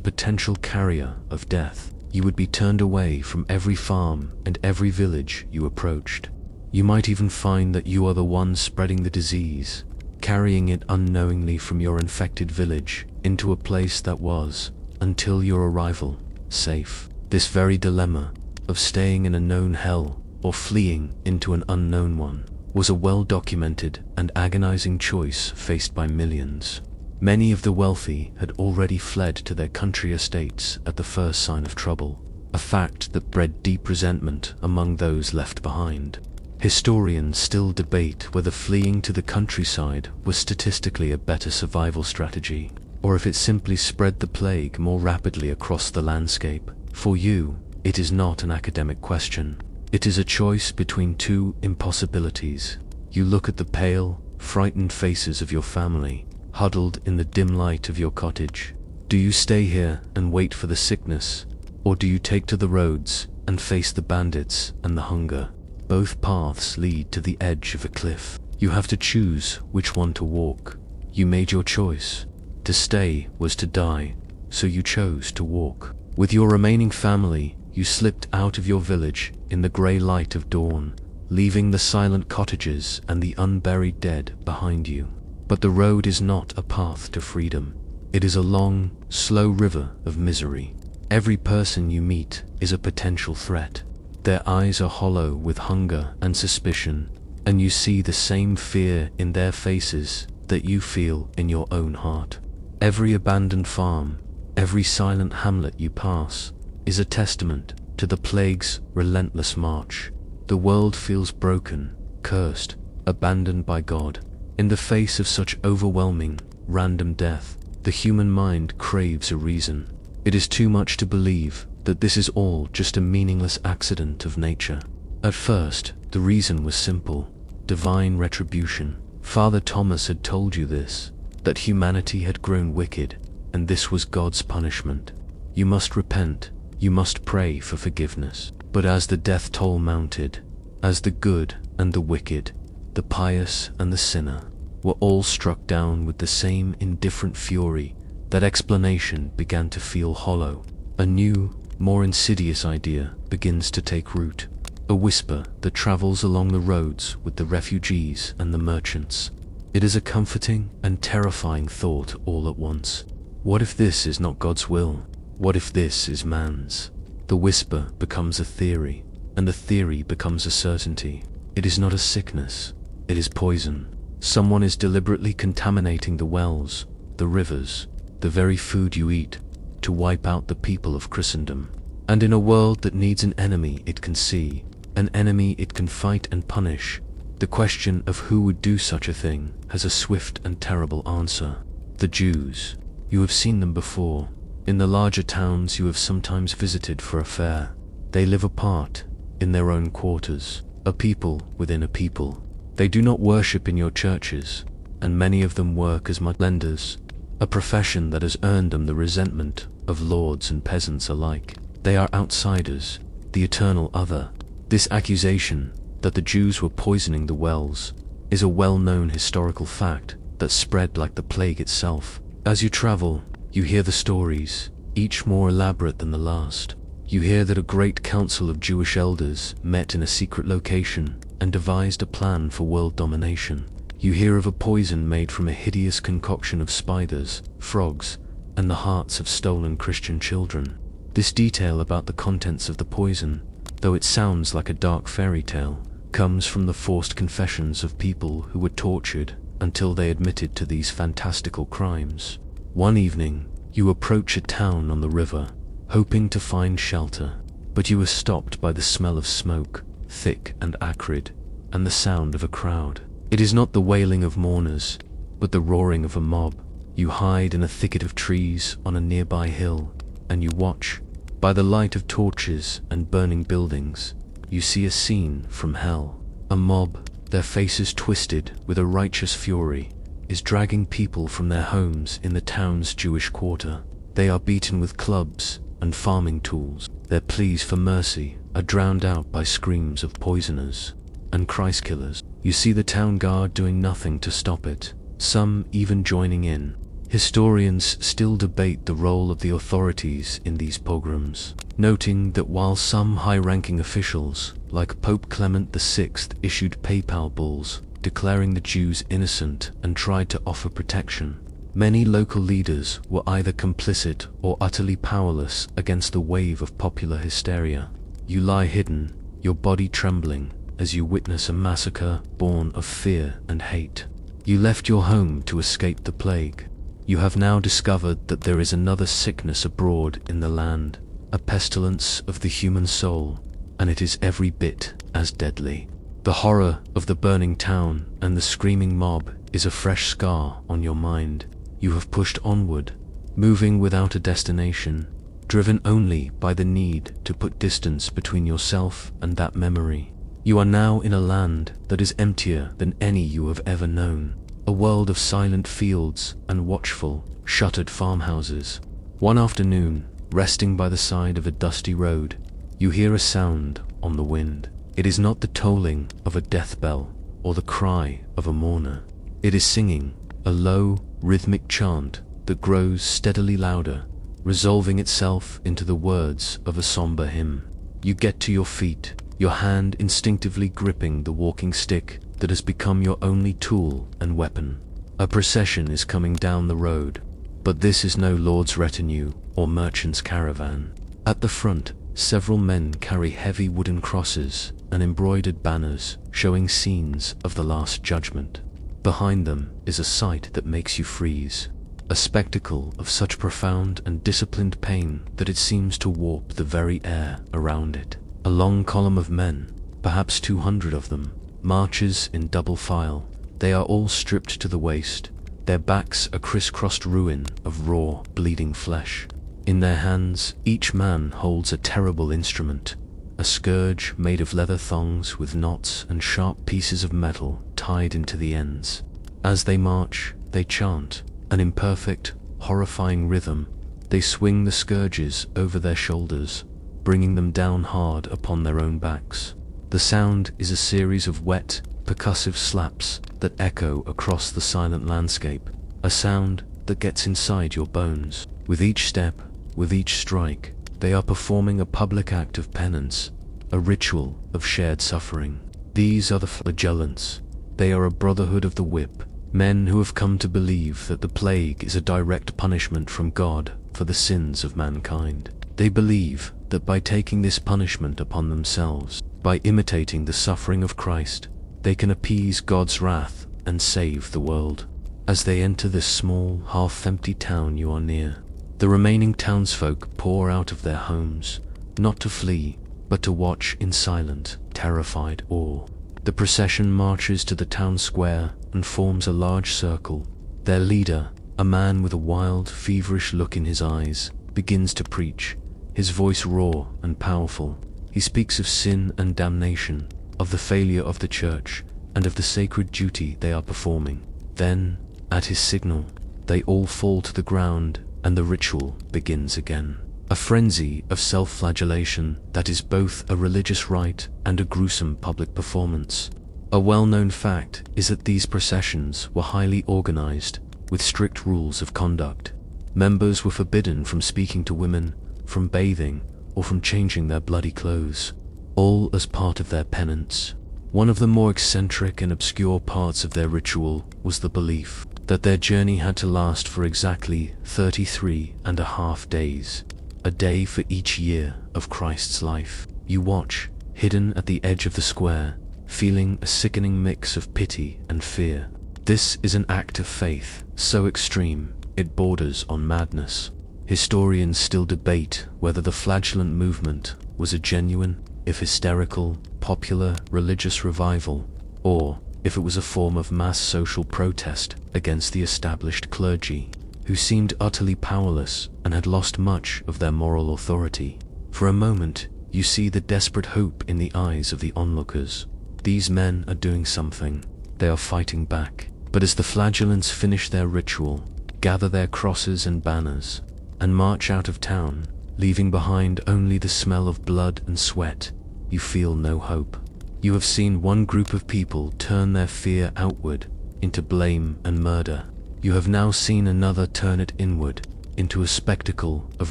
S1: potential carrier of death. You would be turned away from every farm and every village you approached. You might even find that you are the one spreading the disease, carrying it unknowingly from your infected village into a place that was, until your arrival, safe. This very dilemma of staying in a known hell or fleeing into an unknown one was a well-documented and agonizing choice faced by millions. Many of the wealthy had already fled to their country estates at the first sign of trouble, a fact that bred deep resentment among those left behind. Historians still debate whether fleeing to the countryside was statistically a better survival strategy, or if it simply spread the plague more rapidly across the landscape. For you, it is not an academic question. It is a choice between two impossibilities. You look at the pale, frightened faces of your family, huddled in the dim light of your cottage. Do you stay here and wait for the sickness, or do you take to the roads and face the bandits and the hunger? Both paths lead to the edge of a cliff. You have to choose which one to walk. You made your choice. To stay was to die, so you chose to walk. With your remaining family, you slipped out of your village in the grey light of dawn, leaving the silent cottages and the unburied dead behind you. But the road is not a path to freedom. It is a long, slow river of misery. Every person you meet is a potential threat. Their eyes are hollow with hunger and suspicion, and you see the same fear in their faces that you feel in your own heart. Every abandoned farm, every silent hamlet you pass, is a testament to the plague's relentless march. The world feels broken, cursed, abandoned by God. In the face of such overwhelming, random death, the human mind craves a reason. It is too much to believe that this is all just a meaningless accident of nature. At first, the reason was simple: divine retribution. Father Thomas had told you this, that humanity had grown wicked, and this was God's punishment. You must repent, you must pray for forgiveness. But as the death toll mounted, as the good and the wicked, the pious and the sinner, were all struck down with the same indifferent fury, that explanation began to feel hollow. A new, more insidious idea begins to take root, a whisper that travels along the roads with the refugees and the merchants. It is a comforting and terrifying thought all at once. What if this is not God's will? What if this is man's? The whisper becomes a theory, and the theory becomes a certainty. It is not a sickness, it is poison. Someone is deliberately contaminating the wells, the rivers, the very food you eat, to wipe out the people of Christendom. And in a world that needs an enemy it can see, an enemy it can fight and punish, the question of who would do such a thing has a swift and terrible answer. The Jews. You have seen them before. In the larger towns you have sometimes visited for a fair. They live apart, in their own quarters, a people within a people. They do not worship in your churches, and many of them work as lenders, a profession that has earned them the resentment of lords and peasants alike. They are outsiders, the eternal other. This accusation that the Jews were poisoning the wells is a well-known historical fact that spread like the plague itself. As you travel, you hear the stories, each more elaborate than the last. You hear that a great council of Jewish elders met in a secret location and devised a plan for world domination. You hear of a poison made from a hideous concoction of spiders, frogs, and the hearts of stolen Christian children. This detail about the contents of the poison, though it sounds like a dark fairy tale, comes from the forced confessions of people who were tortured until they admitted to these fantastical crimes. One evening, you approach a town on the river, hoping to find shelter, but you are stopped by the smell of smoke, thick and acrid, and the sound of a crowd. It is not the wailing of mourners, but the roaring of a mob. You hide in a thicket of trees on a nearby hill, and you watch. By the light of torches and burning buildings, you see a scene from hell. A mob, their faces twisted with a righteous fury, is dragging people from their homes in the town's Jewish quarter. They are beaten with clubs and farming tools. Their pleas for mercy are drowned out by screams of poisoners and Christ killers. You see the town guard doing nothing to stop it, some even joining in. Historians still debate the role of the authorities in these pogroms, noting that while some high-ranking officials, like Pope Clement VI, issued papal bulls declaring the Jews innocent and tried to offer protection, many local leaders were either complicit or utterly powerless against the wave of popular hysteria. You lie hidden, your body trembling, as you witness a massacre born of fear and hate. You left your home to escape the plague. You have now discovered that there is another sickness abroad in the land, a pestilence of the human soul, and it is every bit as deadly. The horror of the burning town and the screaming mob is a fresh scar on your mind. You have pushed onward, moving without a destination, driven only by the need to put distance between yourself and that memory. You are now in a land that is emptier than any you have ever known, a world of silent fields and watchful, shuttered farmhouses. One afternoon, resting by the side of a dusty road, you hear a sound on the wind. It is not the tolling of a death bell or the cry of a mourner. It is singing, a low, rhythmic chant that grows steadily louder, resolving itself into the words of a somber hymn. You get to your feet, your hand instinctively gripping the walking stick that has become your only tool and weapon. A procession is coming down the road, but this is no lord's retinue or merchant's caravan. At the front, several men carry heavy wooden crosses and embroidered banners showing scenes of the Last Judgment. Behind them is a sight that makes you freeze, a spectacle of such profound and disciplined pain that it seems to warp the very air around it. A long column of men, perhaps 200 of them, marches in double file. They are all stripped to the waist, their backs a crisscrossed ruin of raw, bleeding flesh. In their hands, each man holds a terrible instrument, a scourge made of leather thongs with knots and sharp pieces of metal tied into the ends. As they march, they chant, an imperfect, horrifying rhythm. They swing the scourges over their shoulders, bringing them down hard upon their own backs. The sound is a series of wet, percussive slaps that echo across the silent landscape, a sound that gets inside your bones. With each step, with each strike, they are performing a public act of penance, a ritual of shared suffering. These are the flagellants. They are a brotherhood of the whip, men who have come to believe that the plague is a direct punishment from God for the sins of mankind. They believe that by taking this punishment upon themselves, by imitating the suffering of Christ, they can appease God's wrath and save the world. As they enter this small, half-empty town you are near, the remaining townsfolk pour out of their homes, not to flee, but to watch in silent, terrified awe. The procession marches to the town square and forms a large circle. Their leader, a man with a wild, feverish look in his eyes, begins to preach, his voice raw and powerful. He speaks of sin and damnation, of the failure of the church, and of the sacred duty they are performing. Then, at his signal, they all fall to the ground and the ritual begins again. A frenzy of self-flagellation that is both a religious rite and a gruesome public performance. A well-known fact is that these processions were highly organized, with strict rules of conduct. Members were forbidden from speaking to women, from bathing, or from changing their bloody clothes, all as part of their penance. One of the more eccentric and obscure parts of their ritual was the belief that their journey had to last for exactly 33.5 days, a day for each year of Christ's life. You watch, hidden at the edge of the square, feeling a sickening mix of pity and fear. This is an act of faith so extreme it borders on madness. Historians still debate whether the flagellant movement was a genuine, if hysterical, popular religious revival, or if it was a form of mass social protest against the established clergy, who seemed utterly powerless and had lost much of their moral authority. For a moment, you see the desperate hope in the eyes of the onlookers. These men are doing something. They are fighting back. But as the flagellants finish their ritual, gather their crosses and banners, and march out of town, leaving behind only the smell of blood and sweat, you feel no hope. You have seen one group of people turn their fear outward into blame and murder. You have now seen another turn it inward into a spectacle of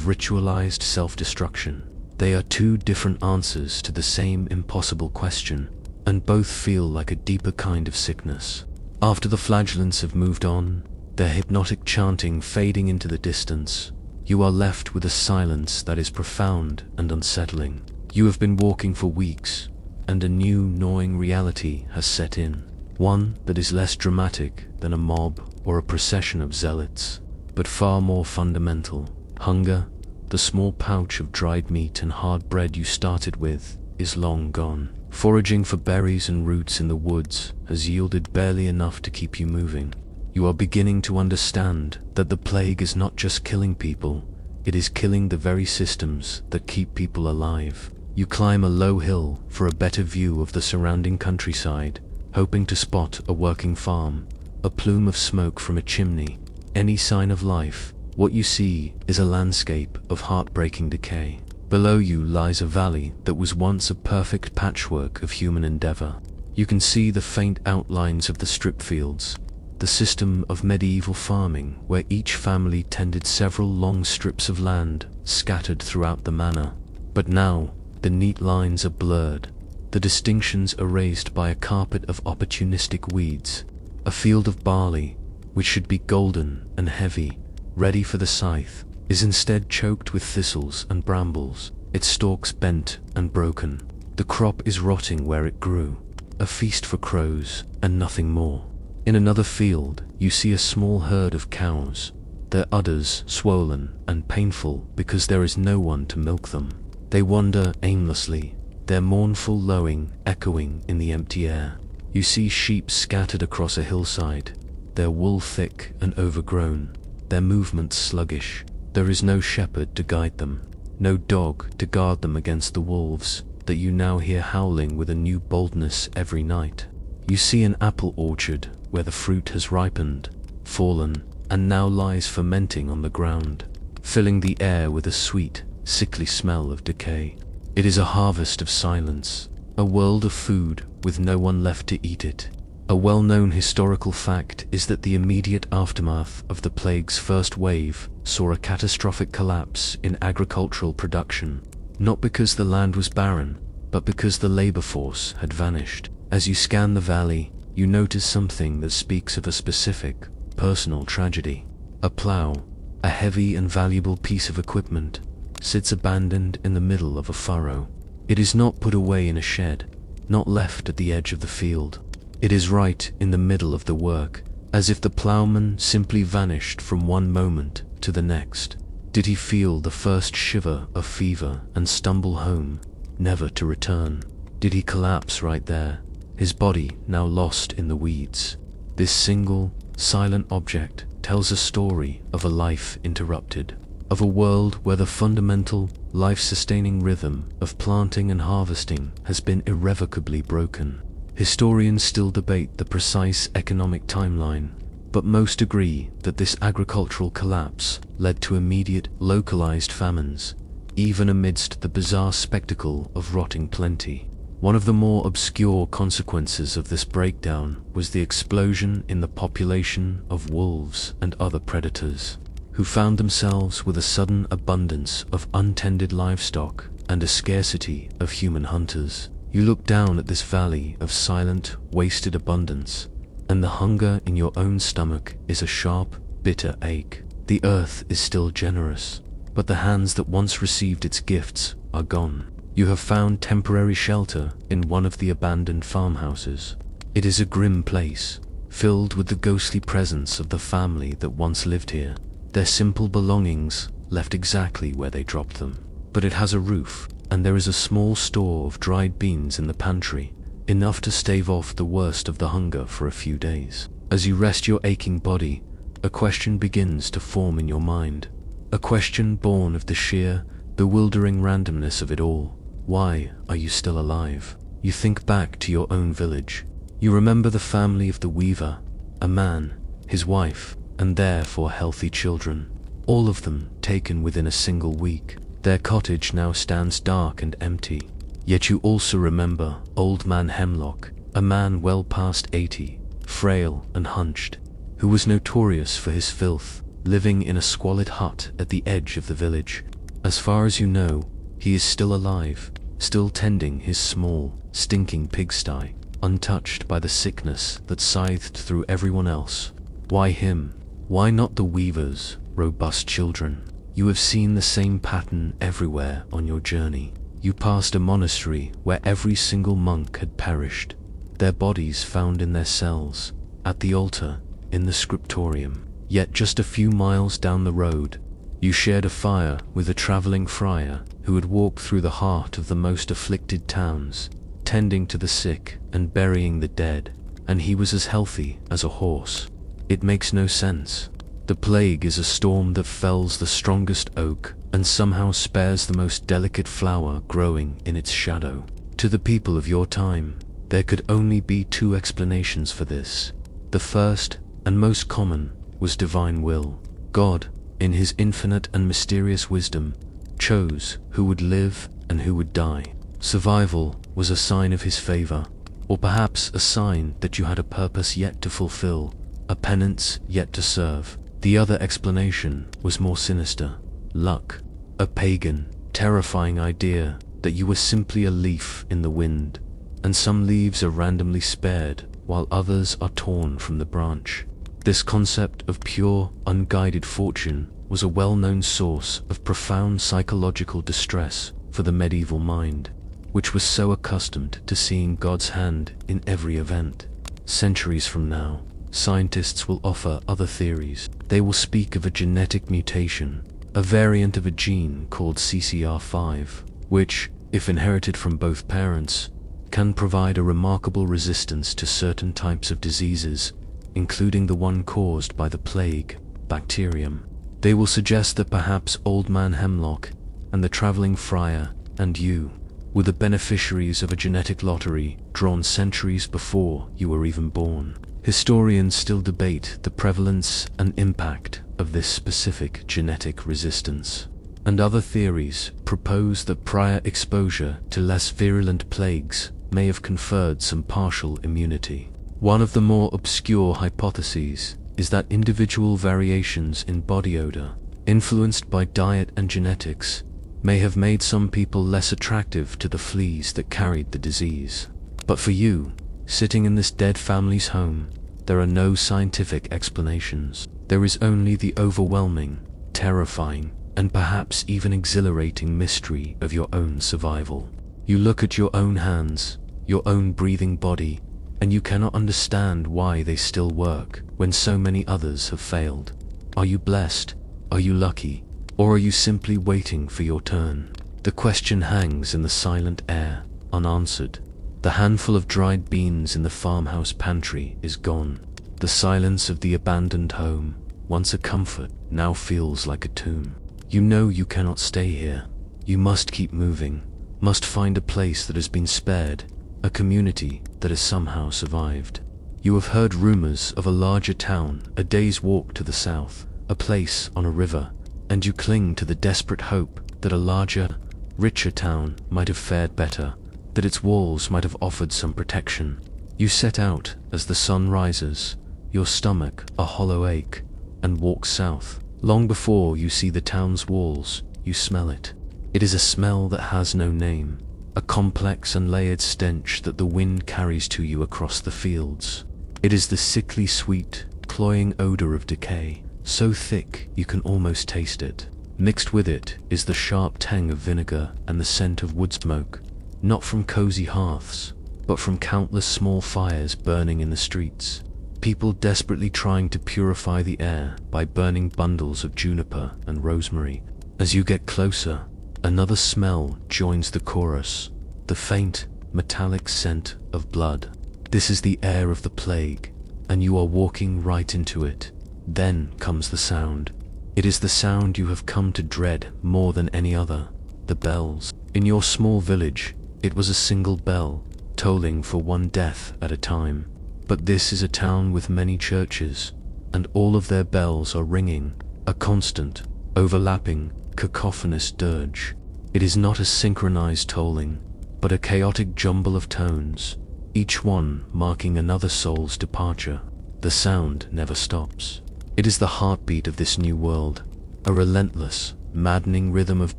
S1: ritualized self-destruction. They are two different answers to the same impossible question, and both feel like a deeper kind of sickness. After the flagellants have moved on, their hypnotic chanting fading into the distance, you are left with a silence that is profound and unsettling. You have been walking for weeks, and a new gnawing reality has set in. One that is less dramatic than a mob or a procession of zealots, but far more fundamental. Hunger, the small pouch of dried meat and hard bread you started with, is long gone. Foraging for berries and roots in the woods has yielded barely enough to keep you moving. You are beginning to understand that the plague is not just killing people, it is killing the very systems that keep people alive. You climb a low hill for a better view of the surrounding countryside, hoping to spot a working farm, a plume of smoke from a chimney, any sign of life. What you see is a landscape of heartbreaking decay. Below you lies a valley that was once a perfect patchwork of human endeavor. You can see the faint outlines of the strip fields, the system of medieval farming where each family tended several long strips of land scattered throughout the manor. But now, the neat lines are blurred, the distinctions erased by a carpet of opportunistic weeds. A field of barley, which should be golden and heavy, ready for the scythe, is instead choked with thistles and brambles, its stalks bent and broken. The crop is rotting where it grew, a feast for crows and nothing more. In another field, you see a small herd of cows, their udders swollen and painful because there is no one to milk them. They wander aimlessly, their mournful lowing echoing in the empty air. You see sheep scattered across a hillside, their wool thick and overgrown, their movements sluggish. There is no shepherd to guide them, no dog to guard them against the wolves that you now hear howling with a new boldness every night. You see an apple orchard where the fruit has ripened, fallen, and now lies fermenting on the ground, filling the air with a sweet, sickly smell of decay. It is a harvest of silence, a world of food with no one left to eat it. A well-known historical fact is that the immediate aftermath of the plague's first wave saw a catastrophic collapse in agricultural production, not because the land was barren, but because the labor force had vanished. As you scan the valley, you notice something that speaks of a specific, personal tragedy. A plow, a heavy and valuable piece of equipment, sits abandoned in the middle of a furrow. It is not put away in a shed, not left at the edge of the field. It is right in the middle of the work, as if the plowman simply vanished from one moment to the next. Did he feel the first shiver of fever and stumble home, never to return? Did he collapse right there, his body now lost in the weeds? This single, silent object tells a story of a life interrupted, of a world where the fundamental, life-sustaining rhythm of planting and harvesting has been irrevocably broken. Historians still debate the precise economic timeline, but most agree that this agricultural collapse led to immediate, localized famines, even amidst the bizarre spectacle of rotting plenty. One of the more obscure consequences of this breakdown was the explosion in the population of wolves and other predators, who found themselves with a sudden abundance of untended livestock and a scarcity of human hunters. You look down at this valley of silent, wasted abundance, and the hunger in your own stomach is a sharp, bitter ache. The earth is still generous, but the hands that once received its gifts are gone. You have found temporary shelter in one of the abandoned farmhouses. It is a grim place, filled with the ghostly presence of the family that once lived here, their simple belongings left exactly where they dropped them. But it has a roof, and there is a small store of dried beans in the pantry, enough to stave off the worst of the hunger for a few days. As you rest your aching body, a question begins to form in your mind, a question born of the sheer, bewildering randomness of it all. Why are you still alive? You think back to your own village. You remember the family of the weaver, a man, his wife, and their 4 healthy children, all of them taken within a single week. Their cottage now stands dark and empty, Yet you also remember Old Man Hemlock, a man well past 80, frail and hunched, who was notorious for his filth, living in a squalid hut at the edge of the village. As far as you know, he is still alive, still tending his small, stinking pigsty, untouched by the sickness that scythed through everyone else. Why him? Why not the weavers, robust children? You have seen the same pattern everywhere on your journey. You passed a monastery where every single monk had perished, their bodies found in their cells, at the altar, in the scriptorium. Yet just a few miles down the road, you shared a fire with a traveling friar who had walked through the heart of the most afflicted towns, tending to the sick and burying the dead, and he was as healthy as a horse. It makes no sense. The plague is a storm that fells the strongest oak and somehow spares the most delicate flower growing in its shadow. To the people of your time, there could only be two explanations for this. The first, and most common, was divine will. God, in his infinite and mysterious wisdom, chose who would live and who would die. Survival was a sign of his favor, or perhaps a sign that you had a purpose yet to fulfill, a penance yet to serve. The other explanation was more sinister. Luck, a pagan, terrifying idea that you were simply a leaf in the wind, and some leaves are randomly spared while others are torn from the branch. This concept of pure, unguided fortune was a well-known source of profound psychological distress for the medieval mind, which was so accustomed to seeing God's hand in every event. Centuries from now, scientists will offer other theories. They will speak of a genetic mutation, a variant of a gene called CCR5, which, if inherited from both parents, can provide a remarkable resistance to certain types of diseases, including the one caused by the plague, bacterium. They will suggest that perhaps Old Man Hemlock and the traveling friar and you were the beneficiaries of a genetic lottery drawn centuries before you were even born. Historians still debate the prevalence and impact of this specific genetic resistance, and other theories propose that prior exposure to less virulent plagues may have conferred some partial immunity. One of the more obscure hypotheses is that individual variations in body odor, influenced by diet and genetics, may have made some people less attractive to the fleas that carried the disease. But for you, sitting in this dead family's home, there are no scientific explanations. There is only the overwhelming, terrifying, and perhaps even exhilarating mystery of your own survival. You look at your own hands, your own breathing body, and you cannot understand why they still work when so many others have failed. Are you blessed? Are you lucky? Or are you simply waiting for your turn? The question hangs in the silent air, unanswered. The handful of dried beans in the farmhouse pantry is gone. The silence of the abandoned home, once a comfort, now feels like a tomb. You know you cannot stay here. You must keep moving, must find a place that has been spared, a community that has somehow survived. You have heard rumors of a larger town a day's walk to the south, a place on a river, and you cling to the desperate hope that a larger, richer town might have fared better, that its walls might have offered some protection. You set out as the sun rises, your stomach a hollow ache, and walk south. Long before you see the town's walls, you smell it. It is a smell that has no name, a complex and layered stench that the wind carries to you across the fields. It is the sickly sweet, cloying odor of decay, so thick you can almost taste it. Mixed with it is the sharp tang of vinegar and the scent of wood smoke, not from cozy hearths, but from countless small fires burning in the streets. People desperately trying to purify the air by burning bundles of juniper and rosemary. As you get closer, another smell joins the chorus, the faint, metallic scent of blood. This is the air of the plague, and you are walking right into it. Then comes the sound. It is the sound you have come to dread more than any other, the bells. In your small village, it was a single bell, tolling for one death at a time. But this is a town with many churches, and all of their bells are ringing, a constant, overlapping, cacophonous dirge. It is not a synchronized tolling, but a chaotic jumble of tones, each one marking another soul's departure. The sound never stops. It is the heartbeat of this new world, a relentless, maddening rhythm of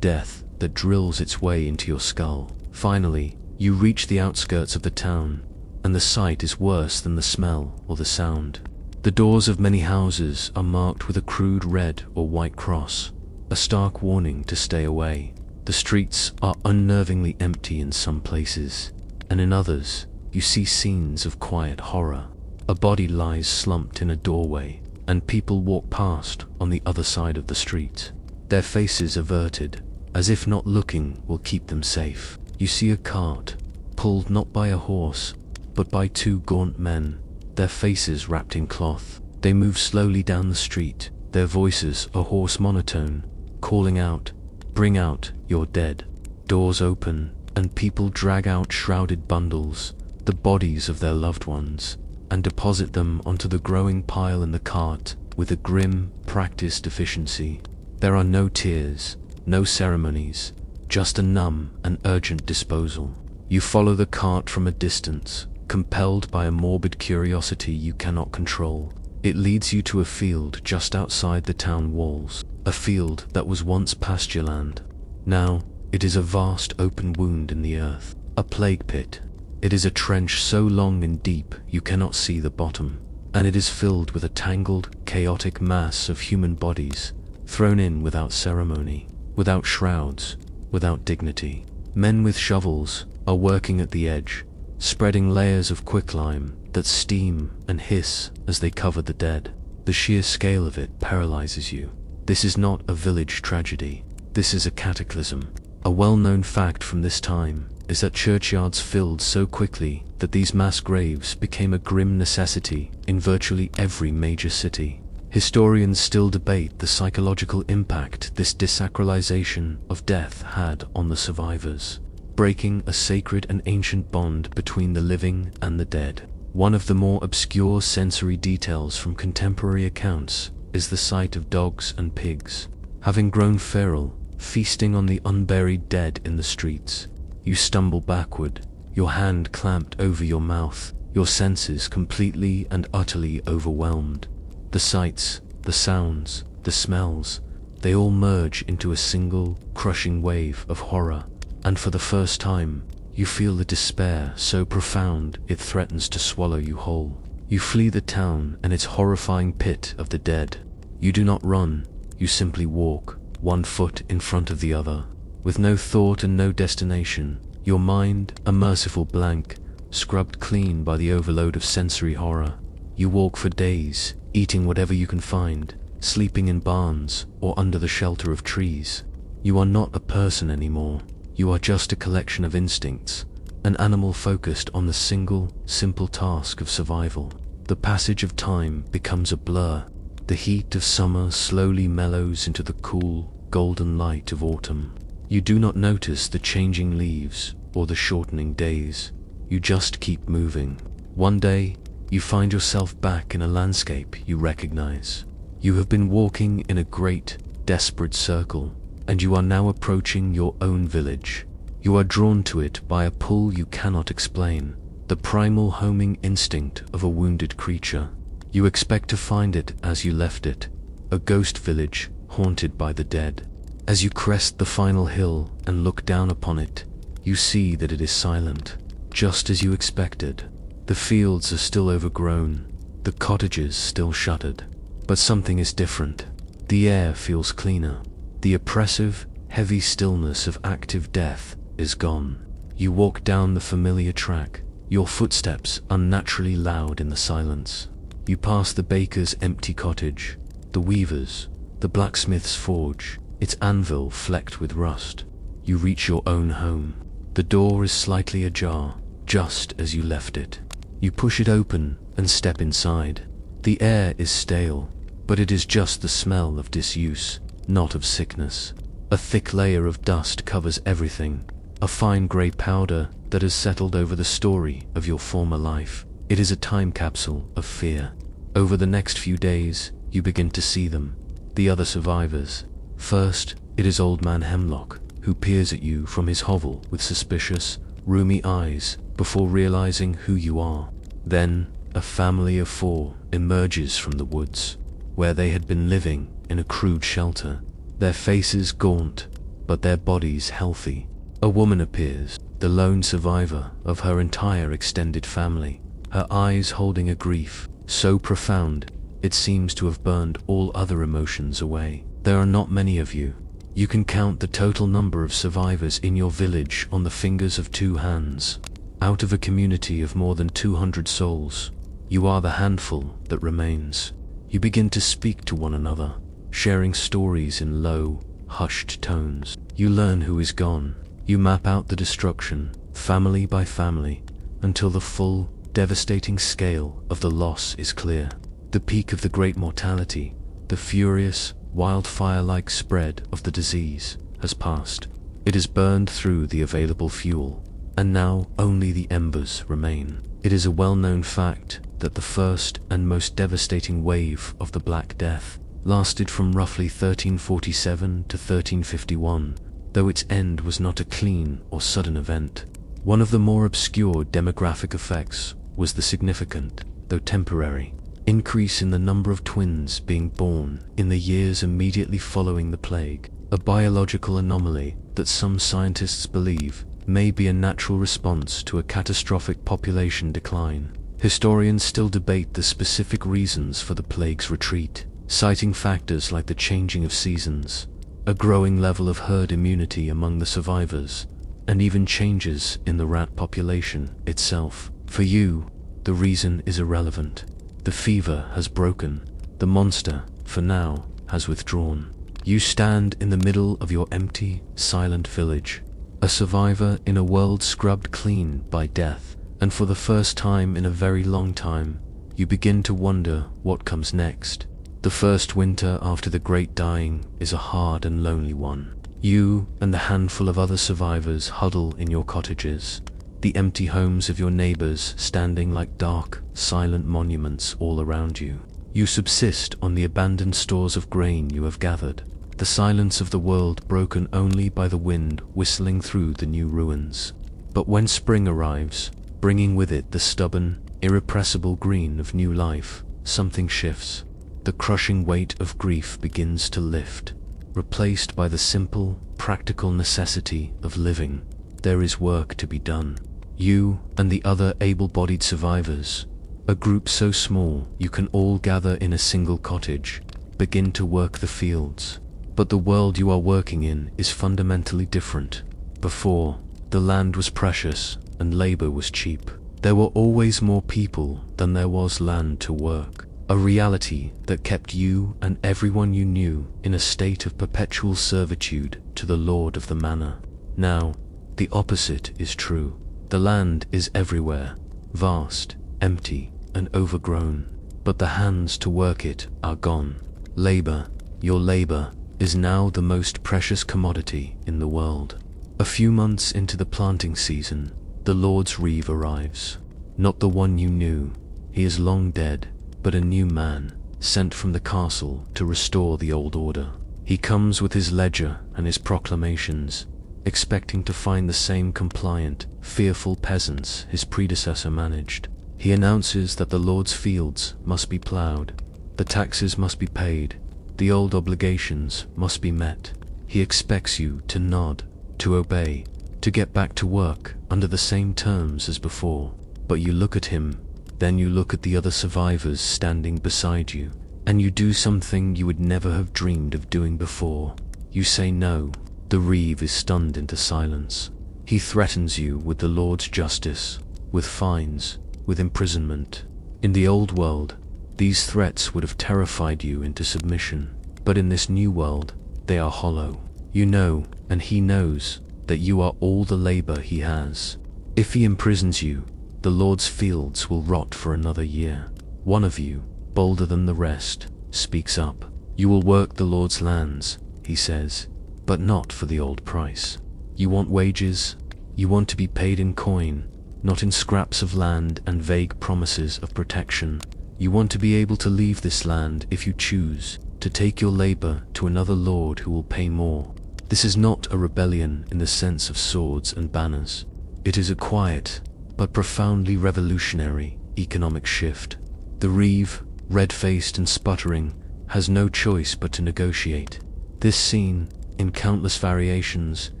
S1: death that drills its way into your skull. Finally, you reach the outskirts of the town, and the sight is worse than the smell or the sound. The doors of many houses are marked with a crude red or white cross, a stark warning to stay away. The streets are unnervingly empty in some places, and in others, you see scenes of quiet horror. A body lies slumped in a doorway, and people walk past on the other side of the street, their faces averted, as if not looking will keep them safe. You see a cart, pulled not by a horse, but by two gaunt men, their faces wrapped in cloth. They move slowly down the street, their voices a hoarse monotone, calling out, "Bring out your dead." Doors open, and people drag out shrouded bundles, the bodies of their loved ones, and deposit them onto the growing pile in the cart with a grim, practiced efficiency. There are no tears, no ceremonies, just a numb and urgent disposal. You follow the cart from a distance, compelled by a morbid curiosity you cannot control. It leads you to a field just outside the town walls, a field that was once pasture land. Now, it is a vast open wound in the earth, a plague pit. It is a trench so long and deep you cannot see the bottom, and it is filled with a tangled, chaotic mass of human bodies, thrown in without ceremony, without shrouds, without dignity. Men with shovels are working at the edge, spreading layers of quicklime that steam and hiss as they cover the dead. The sheer scale of it paralyzes you. This is not a village tragedy. This is a cataclysm. A well-known fact from this time is that churchyards filled so quickly that these mass graves became a grim necessity in virtually every major city. Historians still debate the psychological impact this desacralization of death had on the survivors, breaking a sacred and ancient bond between the living and the dead. One of the more obscure sensory details from contemporary accounts is the sight of dogs and pigs, having grown feral, feasting on the unburied dead in the streets. You stumble backward, your hand clamped over your mouth, your senses completely and utterly overwhelmed. The sights, the sounds, the smells, they all merge into a single, crushing wave of horror, and for the first time, you feel the despair so profound it threatens to swallow you whole. You flee the town and its horrifying pit of the dead. You do not run, you simply walk, one foot in front of the other, with no thought and no destination, your mind a merciful blank, scrubbed clean by the overload of sensory horror. You walk for days, eating whatever you can find, sleeping in barns or under the shelter of trees. You are not a person anymore. You are just a collection of instincts, an animal focused on the single, simple task of survival. The passage of time becomes a blur. The heat of summer slowly mellows into the cool, golden light of autumn. You do not notice the changing leaves or the shortening days. You just keep moving. One day, you find yourself back in a landscape you recognize. You have been walking in a great, desperate circle, and you are now approaching your own village. You are drawn to it by a pull you cannot explain, the primal homing instinct of a wounded creature. You expect to find it as you left it, a ghost village haunted by the dead. As you crest the final hill and look down upon it, you see that it is silent, just as you expected. The fields are still overgrown, the cottages still shuttered, but something is different. The air feels cleaner. The oppressive, heavy stillness of active death is gone. You walk down the familiar track, your footsteps unnaturally loud in the silence. You pass the baker's empty cottage, the weaver's, the blacksmith's forge, its anvil flecked with rust. You reach your own home. The door is slightly ajar, just as you left it. You push it open and step inside. The air is stale, but it is just the smell of disuse, not of sickness. A thick layer of dust covers everything, a fine grey powder that has settled over the story of your former life. It is a time capsule of fear. Over the next few days, you begin to see them, the other survivors. First, it is Old Man Hemlock, who peers at you from his hovel with suspicious, roomy eyes, before realizing who you are. Then, a family of 4 emerges from the woods, where they had been living in a crude shelter, their faces gaunt, but their bodies healthy. A woman appears, the lone survivor of her entire extended family, her eyes holding a grief so profound it seems to have burned all other emotions away. There are not many of you. You can count the total number of survivors in your village on the fingers of 2 hands. Out of a community of more than 200 souls, you are the handful that remains. You begin to speak to one another, sharing stories in low, hushed tones. You learn who is gone. You map out the destruction, family by family, until the full, devastating scale of the loss is clear. The peak of the Great Mortality, the furious, wildfire-like spread of the disease, has passed. It has burned through the available fuel, and now only the embers remain. It is a well-known fact that the first and most devastating wave of the Black Death lasted from roughly 1347 to 1351, though its end was not a clean or sudden event. One of the more obscure demographic effects was the significant, though temporary, increase in the number of twins being born in the years immediately following the plague, a biological anomaly that some scientists believe may be a natural response to a catastrophic population decline. Historians still debate the specific reasons for the plague's retreat, citing factors like the changing of seasons, a growing level of herd immunity among the survivors, and even changes in the rat population itself. For you, the reason is irrelevant. The fever has broken. The monster, for now, has withdrawn. You stand in the middle of your empty, silent village, a survivor in a world scrubbed clean by death, and for the first time in a very long time, you begin to wonder what comes next. The first winter after the Great Dying is a hard and lonely one. You and the handful of other survivors huddle in your cottages, the empty homes of your neighbors standing like dark, silent monuments all around you. You subsist on the abandoned stores of grain you have gathered, the silence of the world broken only by the wind whistling through the new ruins. But when spring arrives, bringing with it the stubborn, irrepressible green of new life, something shifts. The crushing weight of grief begins to lift, replaced by the simple, practical necessity of living. There is work to be done. You and the other able-bodied survivors, a group so small you can all gather in a single cottage, begin to work the fields. But the world you are working in is fundamentally different. Before, the land was precious and labor was cheap. There were always more people than there was land to work, a reality that kept you and everyone you knew in a state of perpetual servitude to the lord of the manor. Now, the opposite is true. The land is everywhere, vast, empty, and overgrown, but the hands to work it are gone. Labor, your labor, is now the most precious commodity in the world. A few months into the planting season, the Lord's Reeve arrives. Not the one you knew, he is long dead, but a new man, sent from the castle to restore the old order. He comes with his ledger and his proclamations, expecting to find the same compliant, fearful peasants his predecessor managed. He announces that the Lord's fields must be ploughed, the taxes must be paid, the old obligations must be met. He expects you to nod, to obey, to get back to work under the same terms as before. But you look at him, then you look at the other survivors standing beside you, and you do something you would never have dreamed of doing before. You say no. The Reeve is stunned into silence. He threatens you with the Lord's justice, with fines, with imprisonment. In the old world, these threats would have terrified you into submission, but in this new world, they are hollow. You know, and he knows, that you are all the labor he has. If he imprisons you, the Lord's fields will rot for another year. One of you, bolder than the rest, speaks up. You will work the Lord's lands, he says, but not for the old price. You want wages, you want to be paid in coin, not in scraps of land and vague promises of protection. You want to be able to leave this land if you choose, to take your labor to another lord who will pay more. This is not a rebellion in the sense of swords and banners. It is a quiet, but profoundly revolutionary, economic shift. The reeve, red-faced and sputtering, has no choice but to negotiate. This scene, in countless variations,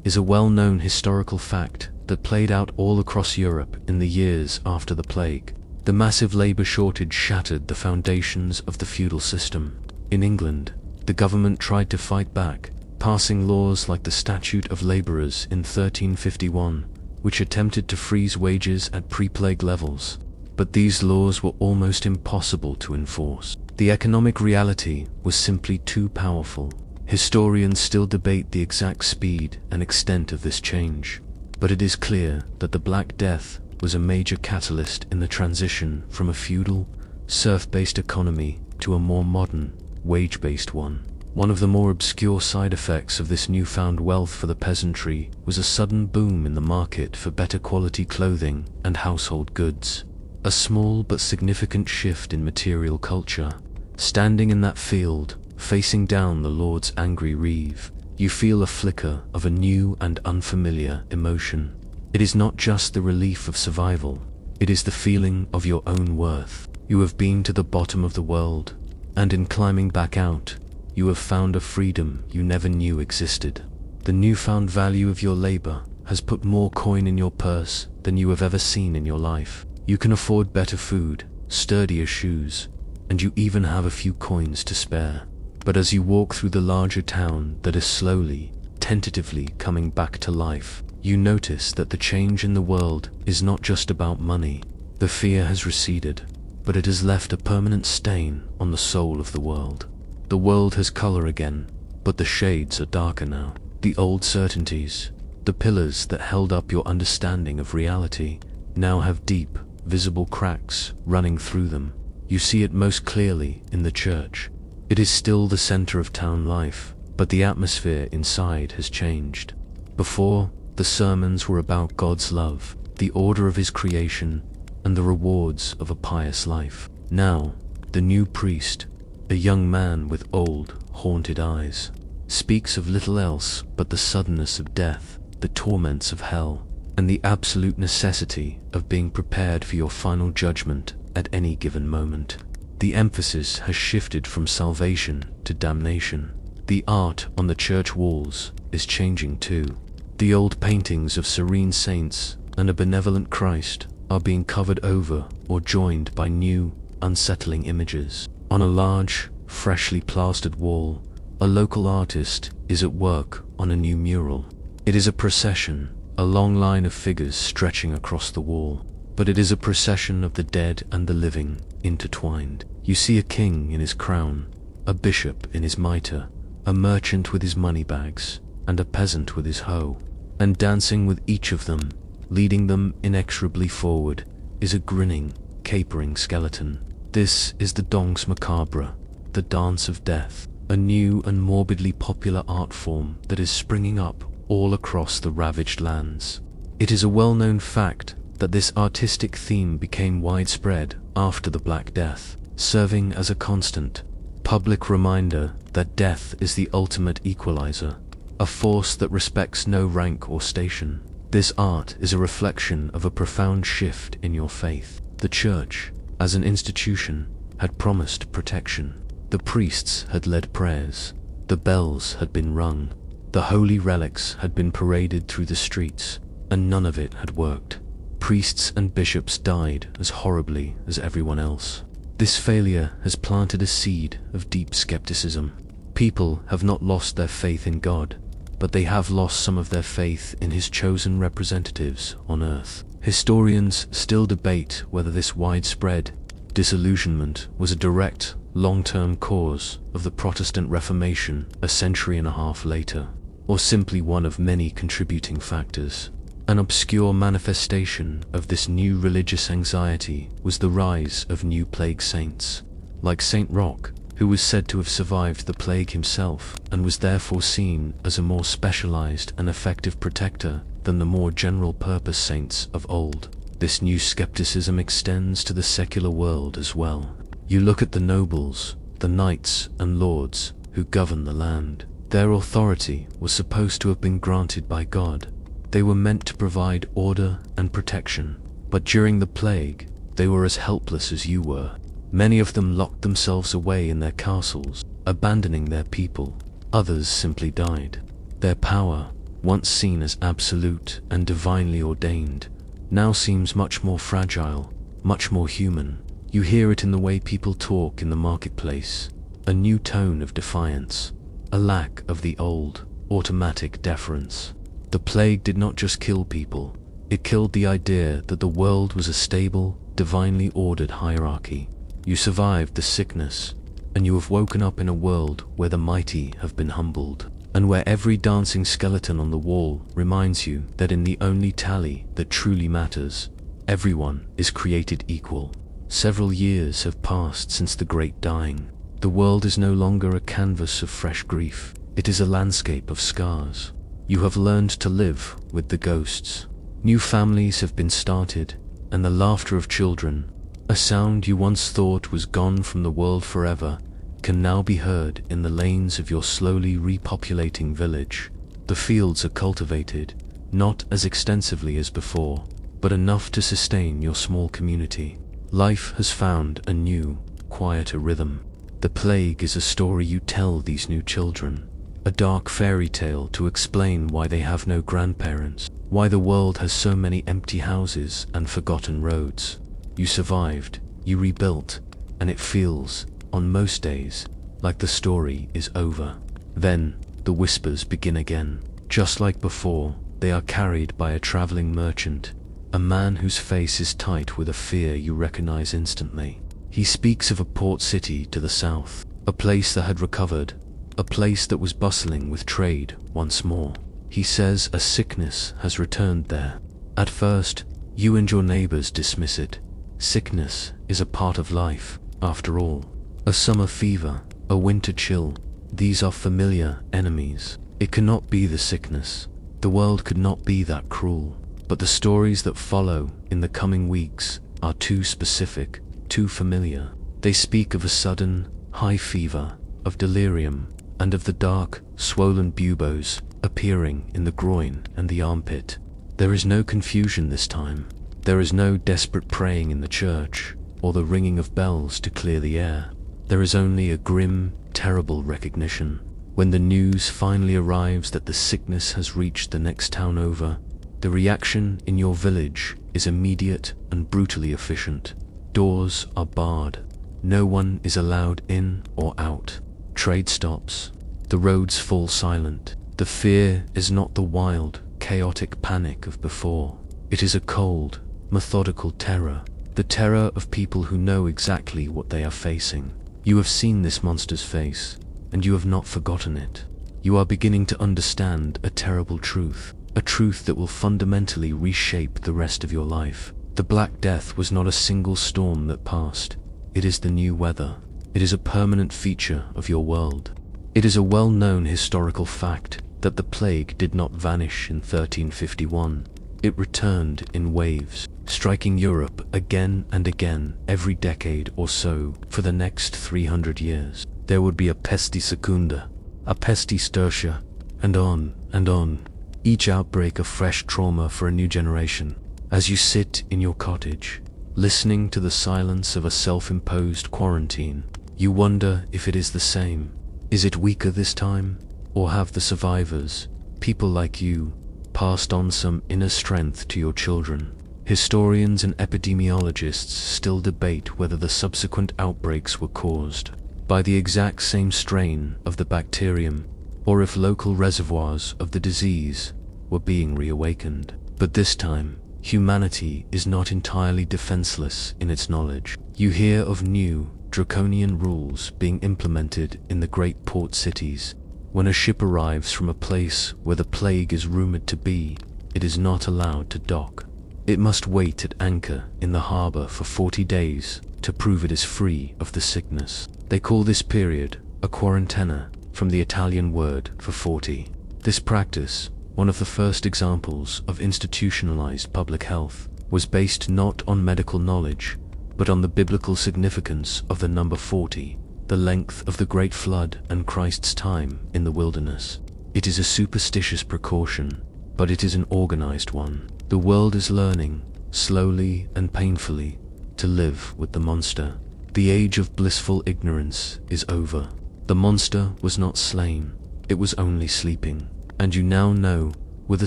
S1: is a well-known historical fact that played out all across Europe in the years after the plague. The massive labor shortage shattered the foundations of the feudal system. In England, the government tried to fight back, passing laws like the Statute of Labourers in 1351, which attempted to freeze wages at pre-plague levels. But these laws were almost impossible to enforce. The economic reality was simply too powerful. Historians still debate the exact speed and extent of this change, but it is clear that the Black Death was a major catalyst in the transition from a feudal, serf-based economy to a more modern, wage-based one. One of the more obscure side effects of this newfound wealth for the peasantry was a sudden boom in the market for better quality clothing and household goods. A small but significant shift in material culture. Standing in that field, facing down the Lord's angry reeve, you feel a flicker of a new and unfamiliar emotion. It is not just the relief of survival, it is the feeling of your own worth. You have been to the bottom of the world, and in climbing back out, you have found a freedom you never knew existed. The newfound value of your labor has put more coin in your purse than you have ever seen in your life. You can afford better food, sturdier shoes, and you even have a few coins to spare. But as you walk through the larger town that is slowly, tentatively coming back to life, you notice that the change in the world is not just about money. The fear has receded, but it has left a permanent stain on the soul of the world. The world has color again, but the shades are darker now. The old certainties, the pillars that held up your understanding of reality, now have deep, visible cracks running through them. You see it most clearly in the church. It is still the center of town life, but the atmosphere inside has changed. Before, the sermons were about God's love, the order of His creation, and the rewards of a pious life. Now, the new priest, a young man with old, haunted eyes, speaks of little else but the suddenness of death, the torments of hell, and the absolute necessity of being prepared for your final judgment at any given moment. The emphasis has shifted from salvation to damnation. The art on the church walls is changing too. The old paintings of serene saints and a benevolent Christ are being covered over or joined by new, unsettling images. On a large, freshly plastered wall, a local artist is at work on a new mural. It is a procession, a long line of figures stretching across the wall, but it is a procession of the dead and the living, intertwined. You see a king in his crown, a bishop in his mitre, a merchant with his money bags, and a peasant with his hoe. And dancing with each of them, leading them inexorably forward, is a grinning, capering skeleton. This is the danse macabre, the dance of death, a new and morbidly popular art form that is springing up all across the ravaged lands. It is a well-known fact that this artistic theme became widespread after the Black Death, serving as a constant, public reminder that death is the ultimate equalizer, a force that respects no rank or station. This art is a reflection of a profound shift in your faith. The church, as an institution, had promised protection. The priests had led prayers, the bells had been rung, the holy relics had been paraded through the streets, and none of it had worked. Priests and bishops died as horribly as everyone else. This failure has planted a seed of deep skepticism. People have not lost their faith in God, but they have lost some of their faith in His chosen representatives on earth. Historians still debate whether this widespread disillusionment was a direct, long-term cause of the Protestant Reformation a century and a half later, or simply one of many contributing factors. An obscure manifestation of this new religious anxiety was the rise of new plague saints, like Saint Roch, who was said to have survived the plague himself and was therefore seen as a more specialized and effective protector than the more general-purpose saints of old. This new skepticism extends to the secular world as well. You look at the nobles, the knights and lords who govern the land. Their authority was supposed to have been granted by God, They were meant to provide order and protection, but during the plague, they were as helpless as you were. Many of them locked themselves away in their castles, abandoning their people. Others simply died. Their power, once seen as absolute and divinely ordained, now seems much more fragile, much more human. You hear it in the way people talk in the marketplace, a new tone of defiance, a lack of the old, automatic deference. The plague did not just kill people, it killed the idea that the world was a stable, divinely ordered hierarchy. You survived the sickness, and you have woken up in a world where the mighty have been humbled, and where every dancing skeleton on the wall reminds you that in the only tally that truly matters, everyone is created equal. Several years have passed since the great dying. The world is no longer a canvas of fresh grief, it is a landscape of scars. You have learned to live with the ghosts. New families have been started, and the laughter of children, a sound you once thought was gone from the world forever, can now be heard in the lanes of your slowly repopulating village. The fields are cultivated, not as extensively as before, but enough to sustain your small community. Life has found a new, quieter rhythm. The plague is a story you tell these new children, a dark fairy tale to explain why they have no grandparents, why the world has so many empty houses and forgotten roads. You survived, you rebuilt, and it feels, on most days, like the story is over. Then, the whispers begin again. Just like before, they are carried by a traveling merchant, a man whose face is tight with a fear you recognize instantly. He speaks of a port city to the south, a place that had recovered, a place that was bustling with trade once more. He says a sickness has returned there. At first, you and your neighbors dismiss it. Sickness is a part of life, after all. A summer fever, a winter chill, these are familiar enemies. It cannot be the sickness. The world could not be that cruel. But the stories that follow in the coming weeks are too specific, too familiar. They speak of a sudden, high fever, of delirium, and of the dark, swollen buboes appearing in the groin and the armpit. There is no confusion this time. There is no desperate praying in the church, or the ringing of bells to clear the air. There is only a grim, terrible recognition. When the news finally arrives that the sickness has reached the next town over, the reaction in your village is immediate and brutally efficient. Doors are barred. No one is allowed in or out. Trade stops. The roads fall silent. The fear is not the wild, chaotic panic of before. It is a cold, methodical terror. The terror of people who know exactly what they are facing. You have seen this monster's face, and you have not forgotten it. You are beginning to understand a terrible truth, a truth that will fundamentally reshape the rest of your life. The Black Death was not a single storm that passed. It is the new weather. It is a permanent feature of your world. It is a well-known historical fact that the plague did not vanish in 1351. It returned in waves, striking Europe again and again every decade or so for the next 300 years. There would be a pesti secunda, a pesti tertia, and on, each outbreak a fresh trauma for a new generation. As you sit in your cottage, listening to the silence of a self-imposed quarantine, you wonder if it is the same. Is it weaker this time? Or have the survivors, people like you, passed on some inner strength to your children? Historians and epidemiologists still debate whether the subsequent outbreaks were caused by the exact same strain of the bacterium, or if local reservoirs of the disease were being reawakened. But this time, humanity is not entirely defenseless in its knowledge. You hear of new, draconian rules being implemented in the great port cities. When a ship arrives from a place where the plague is rumored to be, it is not allowed to dock. It must wait at anchor in the harbor for 40 days to prove it is free of the sickness. They call this period a quarantena, from the Italian word for 40. This practice, one of the first examples of institutionalized public health, was based not on medical knowledge, but on the biblical significance of the number 40, the length of the Great Flood and Christ's time in the wilderness. It is a superstitious precaution, but it is an organized one. The world is learning, slowly and painfully, to live with the monster. The age of blissful ignorance is over. The monster was not slain, it was only sleeping. And you now know, with a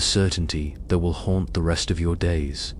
S1: certainty that will haunt the rest of your days,